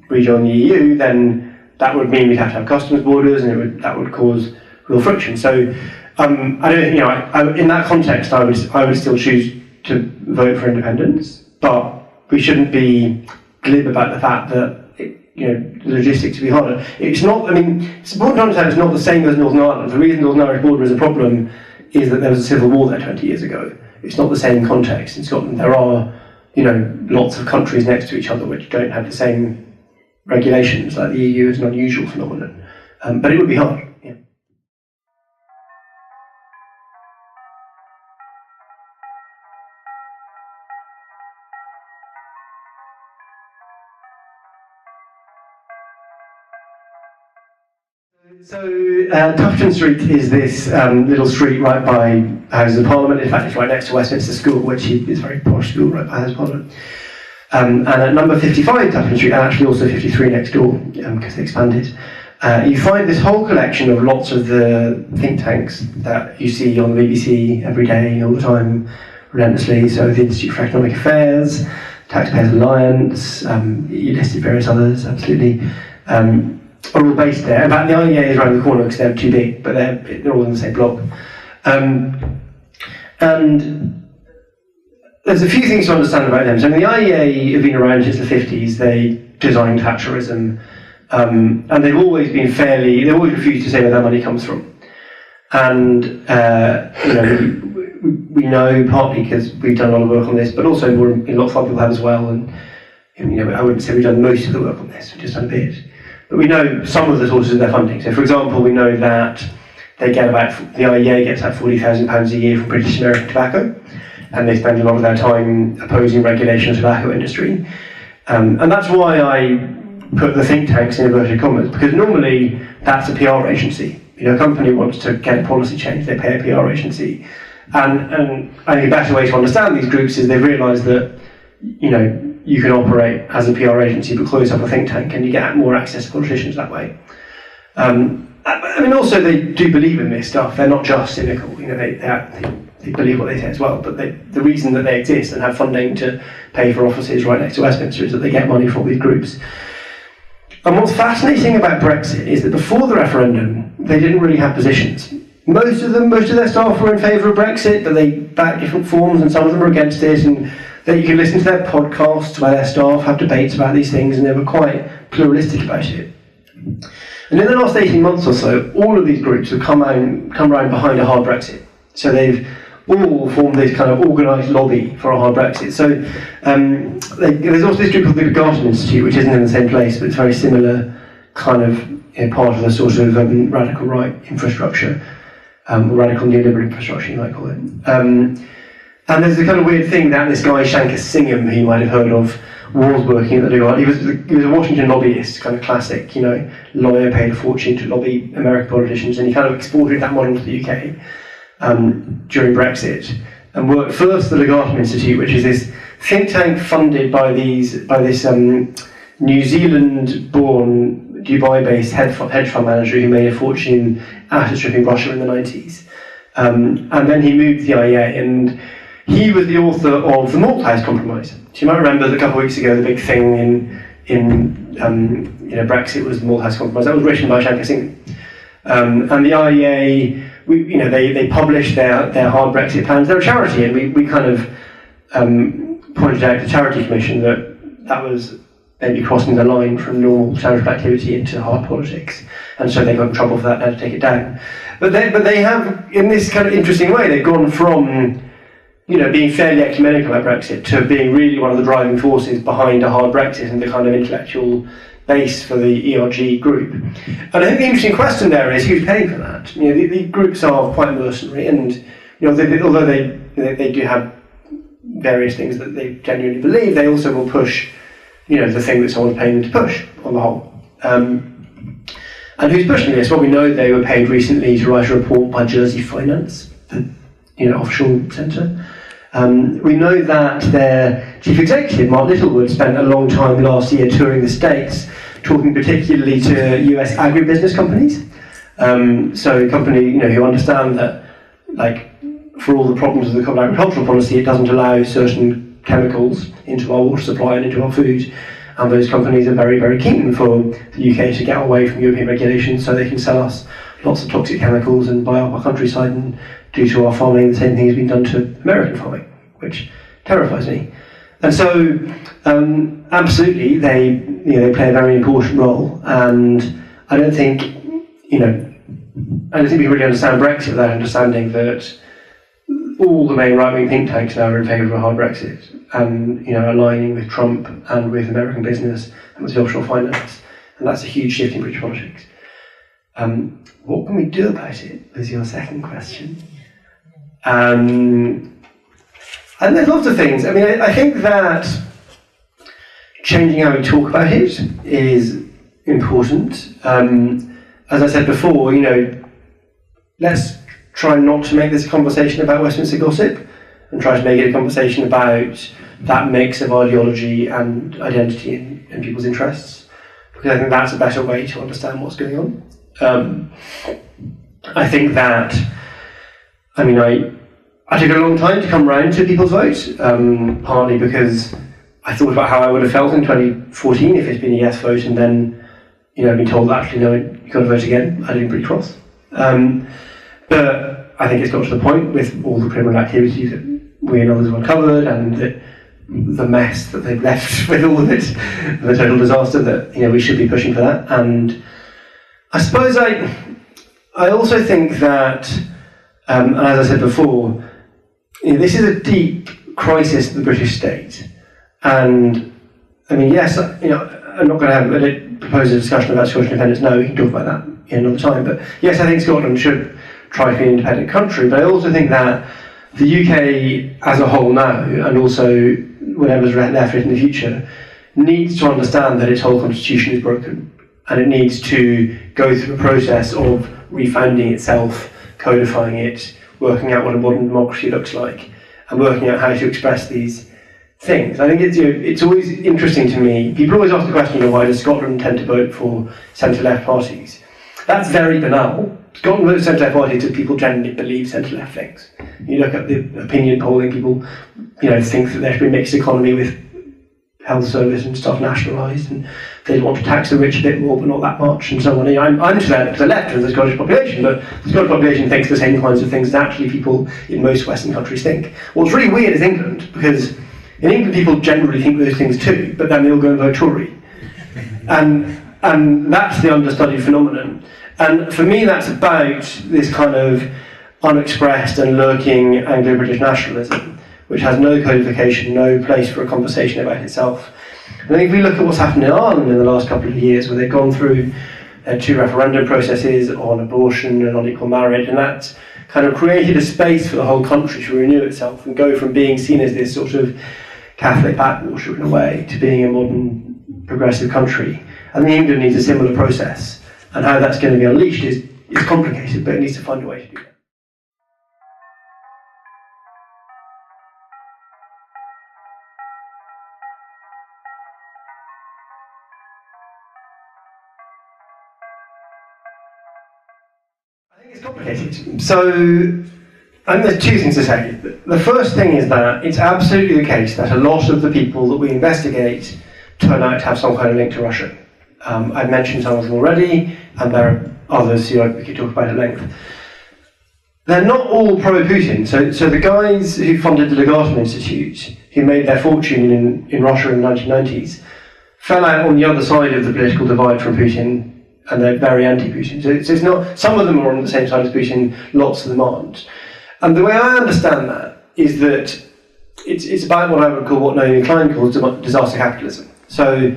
rejoin the EU, then that would mean we'd have to have customs borders, and that would cause real friction. So I don't, in that context, I would still choose to vote for independence, but we shouldn't be glib about the fact that the logistics would be harder. It's not. I mean, it's important to understand it's not the same as Northern Ireland. The reason Northern Irish border is a problem is that there was a civil war there 20 years ago. It's not the same context in Scotland. There are, lots of countries next to each other which don't have the same regulations. Like the EU is an unusual phenomenon, but it would be hard. Yeah. So Tufton Street is this little street right by Houses of Parliament. In fact, it's right next to Westminster School, which is a very posh school right by Houses of Parliament. And at number 55 Tufton Street, and actually also 53 next door, because they expanded, you find this whole collection of lots of the think tanks that you see on the BBC every day, all the time, relentlessly. So the Institute for Economic Affairs, Taxpayers Alliance, you listed various others, absolutely. Are all based there. In fact, the IEA is around the corner because they're too big, but they're all in the same block. And there's a few things to understand about them. So the IEA have been around since the 50s. They designed Thatcherism, and they've always been they always refused to say where their money comes from. And we know partly because we've done a lot of work on this, but also lots of other people have as well. And I wouldn't say we've done most of the work on this. We've just done a bit. But we know some of the sources of their funding. So, for example, we know that the IEA gets about £40,000 a year from British American Tobacco, and they spend a lot of their time opposing regulation of the tobacco industry. And that's why I put the think tanks in inverted commas, because normally that's a PR agency. A company wants to get a policy change, they pay a PR agency. And I think a better way to understand these groups is they've realised that, you can operate as a PR agency but close up a think tank, and you get more access to politicians that way. Also they do believe in this stuff. They're not just cynical. They believe what they say as well. But the reason that they exist and have funding to pay for offices right next to Westminster is that they get money from all these groups. And what's fascinating about Brexit is that before the referendum, they didn't really have positions. Most of their staff were in favour of Brexit, but they backed different forms, and some of them were against it. And that you can listen to their podcasts where their staff have debates about these things, and they were quite pluralistic about it. And in the last 18 months or so, all of these groups have come around behind a hard Brexit. So they've all formed this kind of organised lobby for a hard Brexit. So there's also this group called the Garden Institute, which isn't in the same place, but it's very similar kind of part of the sort of radical right infrastructure, or radical neoliberal infrastructure, you might call it. And there's a kind of weird thing that this guy, Shankar Singham, who you might have heard of, was working at the Legal. He was a Washington lobbyist, kind of classic, lawyer, paid a fortune to lobby American politicians, and he kind of exported that model to the UK during Brexit, and worked first at the Garden Institute, which is this think tank funded by this New Zealand-born, Dubai-based hedge fund manager who made a fortune after stripping Russia in the 90s. And then he moved to the IEA, and he was the author of the Malthouse Compromise. So you might remember that a couple of weeks ago, the big thing in Brexit was the Malthouse Compromise. That was written by Shankar Singham. And the IEA, they published their hard Brexit plans. They're a charity, and we kind of pointed out to the Charity Commission that was maybe crossing the line from normal charitable activity into hard politics, and so they got in trouble for that. They had to take it down. But they have, in this kind of interesting way, they've gone from being fairly ecumenical about Brexit to being really one of the driving forces behind a hard Brexit and the kind of intellectual base for the ERG group. And I think the interesting question there is who's paying for that? The groups are quite mercenary, and although they do have various things that they genuinely believe, they also will push, the thing that someone's paying them to push on the whole. And who's pushing this? Well, we know they were paid recently to write a report by Jersey Finance, the offshore centre. We know that their chief executive, Mark Littlewood, spent a long time last year touring the States, talking particularly to US agribusiness companies. So a company, who understand that, for all the problems of the common agricultural policy, it doesn't allow certain chemicals into our water supply and into our food. And those companies are very, very keen for the UK to get away from European regulations so they can sell us lots of toxic chemicals and buy up our countryside and do to our farming the same thing has been done to American farming, which terrifies me. And so, absolutely, they play a very important role. And I don't think we really understand Brexit without understanding that all the main right-wing think tanks now are in favour of a hard Brexit, and aligning with Trump and with American business and with offshore finance, and that's a huge shift in British politics. What can we do about it? Is your second question. And there's lots of things. I think that changing how we talk about it is important. As I said before, let's try not to make this a conversation about Westminster gossip and try to make it a conversation about that mix of ideology and identity in people's interests, because I think that's a better way to understand what's going on. I think that, I took a long time to come round to people's vote, partly because I thought about how I would have felt in 2014 if it's been a yes vote and then, I've been told actually no, you've got to vote again. I'd been pretty cross. But I think it's got to the point with all the criminal activity that we and others have uncovered and the mess that they've left with all of it, the total disaster, that we should be pushing for that. And I suppose I also think that, and as I said before, this is a deep crisis of the British state. And yes, I'm not going to propose a discussion about Scottish independence. No, we can talk about that another time. But yes, I think Scotland should try to be an independent country. But I also think that the UK as a whole now, and also whatever's left in the future, needs to understand that its whole constitution is broken. And it needs to go through a process of refounding itself, codifying it, working out what a modern democracy looks like, and working out how to express these things. I think it's always interesting to me. People always ask the question, why does Scotland tend to vote for centre-left parties? That's very banal. Scotland votes centre-left parties because people generally believe centre-left things. You look at the opinion polling, people think that there should be a mixed economy with health service and stuff nationalised, and they want to tax the rich a bit more but not that much, and so on. I'm to the left of the Scottish population, but the Scottish population thinks the same kinds of things that actually people in most Western countries think. What's really weird is England, because in England people generally think those things too, but then they all go and vote Tory. And that's the understudied phenomenon. And for me that's about this kind of unexpressed and lurking Anglo-British nationalism, which has no codification, no place for a conversation about itself. I think if we look at what's happened in Ireland in the last couple of years, where they've gone through 2 referendum processes on abortion and on equal marriage, and that's kind of created a space for the whole country to renew itself and go from being seen as this sort of Catholic backwater in a way to being a modern progressive country. I think England needs a similar process, and how that's going to be unleashed is complicated, but it needs to find a way to do that. It's complicated. So, I think there's 2 things to say. The first thing is that it's absolutely the case that a lot of the people that we investigate turn out to have some kind of link to Russia. I've mentioned some of them already, and there are others who we could talk about at length. They're not all pro-Putin. So the guys who funded the Legatum Institute, who made their fortune in Russia in the 1990s, fell out on the other side of the political divide from Putin, and they're very anti-Putin. So it's not, some of them are on the same side as Putin, lots of them aren't. And the way I understand that is that it's about what I would call, what Naomi Klein calls disaster capitalism. So,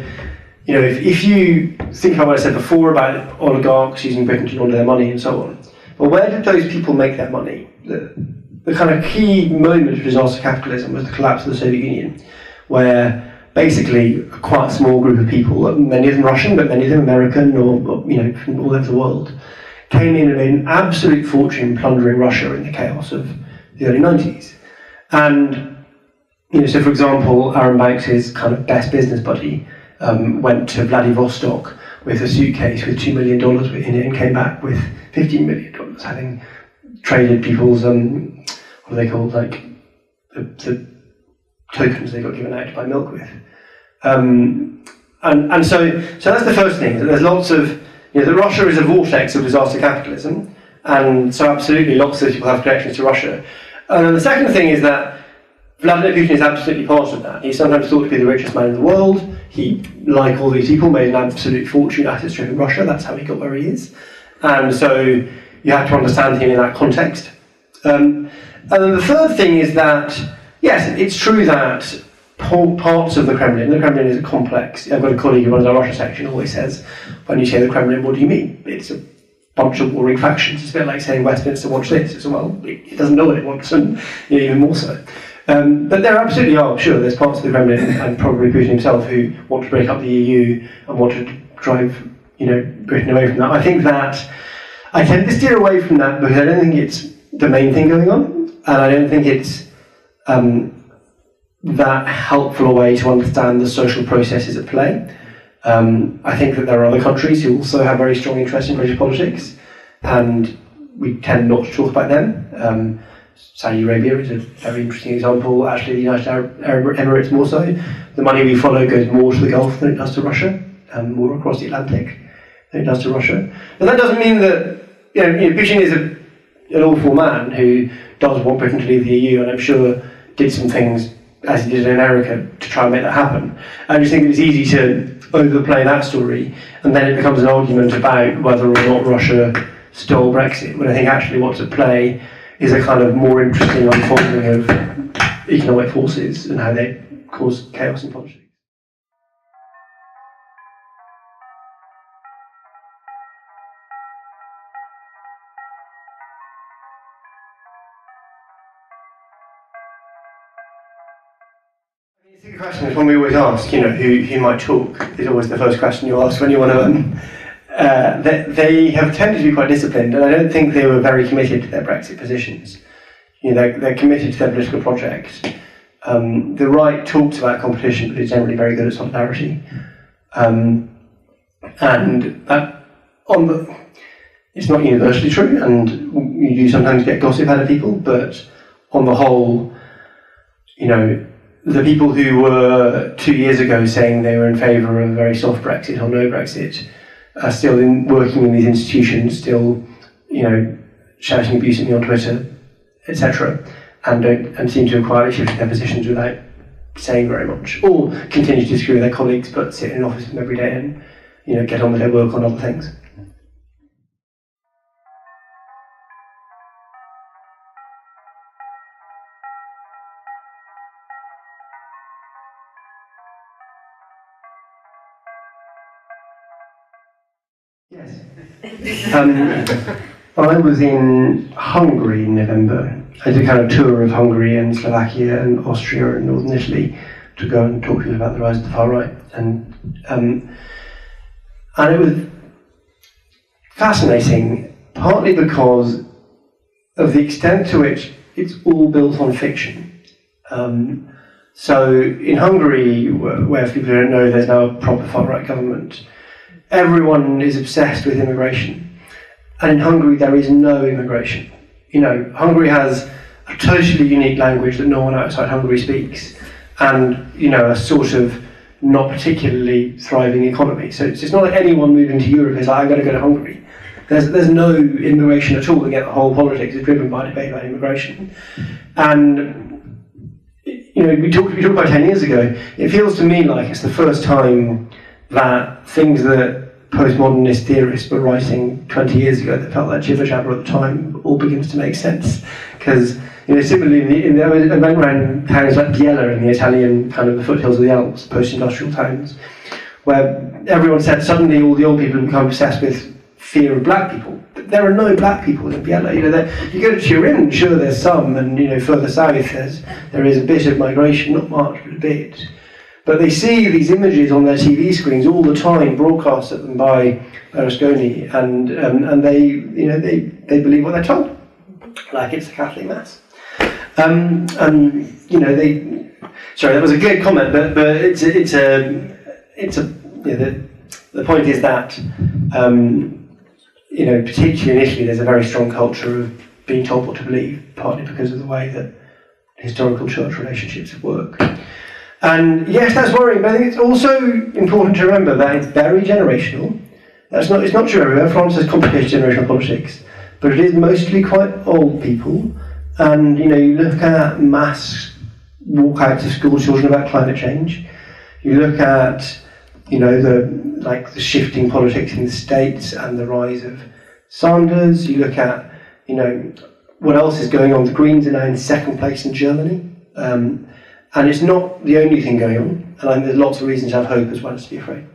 if you think about what I said before about oligarchs using Britain to launder their money and so on, well, where did those people make their money? The kind of key moment of disaster capitalism was the collapse of the Soviet Union, where basically a quite small group of people, many of them Russian, but many of them American or from all over the world, came in and made an absolute fortune plundering Russia in the chaos of the early 90s. And, so for example, Aaron Banks' kind of best business buddy went to Vladivostok with a suitcase with $2 million in it and came back with $15 million, having traded people's, what are they called, like the tokens they got given out to buy milk with. And so that's the first thing, that there's lots of, that Russia is a vortex of disaster capitalism, and so absolutely lots of people have connections to Russia. And then the second thing is that Vladimir Putin is absolutely part of that. He's sometimes thought to be the richest man in the world. He, like all these people, made an absolute fortune assets-driven Russia. That's how he got where he is. And so you have to understand him in that context. And then the third thing is that, yes, it's true that parts of the Kremlin is a complex. I've got a colleague who runs our Russia section, always says, when you say the Kremlin, what do you mean? It's a bunch of warring factions. It's a bit like saying Westminster wants this. It's it doesn't know what it wants, and even more so. But there absolutely are, sure, there's parts of the Kremlin, and probably Putin himself, who want to break up the EU and want to drive, Britain away from that. I think that I tend to steer away from that because I don't think it's the main thing going on, and I don't think it's that helpful a way to understand the social processes at play. I think that there are other countries who also have very strong interest in British politics, and we tend not to talk about them. Saudi Arabia is a very interesting example. Actually, the United Arab Emirates more so. The money we follow goes more to the Gulf than it does to Russia, more across the Atlantic than it does to Russia. But that doesn't mean that Putin is an awful man who does want Britain to leave the EU, and I'm sure did some things, as he did in America, to try and make that happen. I just think it's easy to overplay that story, and then it becomes an argument about whether or not Russia stole Brexit, when I think actually what's at play is a kind of more interesting unfolding of economic forces and how they cause chaos in politics. It's a good question. It's one we always ask, who might talk is always the first question you ask when you want to they have tended to be quite disciplined, and I don't think they were very committed to their Brexit positions. They're committed to their political projects. The right talks about competition, but is generally very good at solidarity. And that, it's not universally true, and you do sometimes get gossip out of people, but on the whole, the people who were 2 years ago saying they were in favour of a very soft Brexit or no Brexit are still working in these institutions, still, shouting abuse at me on Twitter, etc., and seem to have quietly shifted their positions without saying very much, or continue to disagree with their colleagues, but sit in an office with them every day and get on with their work on other things. Yes. I was in Hungary in November. I did a kind of tour of Hungary and Slovakia and Austria and Northern Italy to go and talk to people about the rise of the far right. And it was fascinating, partly because of the extent to which it's all built on fiction. So in Hungary, where for people who don't know, there's now a proper far right government, everyone is obsessed with immigration. And in Hungary, there is no immigration. Hungary has a totally unique language that no one outside Hungary speaks, and, a sort of not particularly thriving economy. So it's not like anyone moving to Europe is like, I'm going to go to Hungary. There's no immigration at all, and yet the whole politics is driven by a debate about immigration. And, we talked about 10 years ago. It feels to me like it's the first time that things that postmodernist theorists were writing 20 years ago that felt like jibber-jabber at the time all begins to make sense. Because, similarly, I went around towns like Biella in the Italian kind of the foothills of the Alps, post-industrial towns, where everyone said suddenly all the old people become obsessed with fear of black people. But there are no black people in Biella. You go to Turin, sure there's some, and further south there is a bit of migration, not much, but a bit. But they see these images on their TV screens all the time, broadcast at them by Berlusconi, and they believe what they're told, like it's the Catholic Mass. Sorry, that was a good comment, but the point is that particularly in Italy, there's a very strong culture of being told what to believe, partly because of the way that historical church relationships work. And yes, that's worrying, but I think it's also important to remember that it's very generational. It's not true everywhere. France has complicated generational politics, but it is mostly quite old people. And you look at mass walkouts of school children about climate change. You look at the shifting politics in the States and the rise of Sanders. You look at what else is going on. The Greens are now in second place in Germany. And it's not the only thing going on, and there's lots of reasons to have hope as well as to be afraid.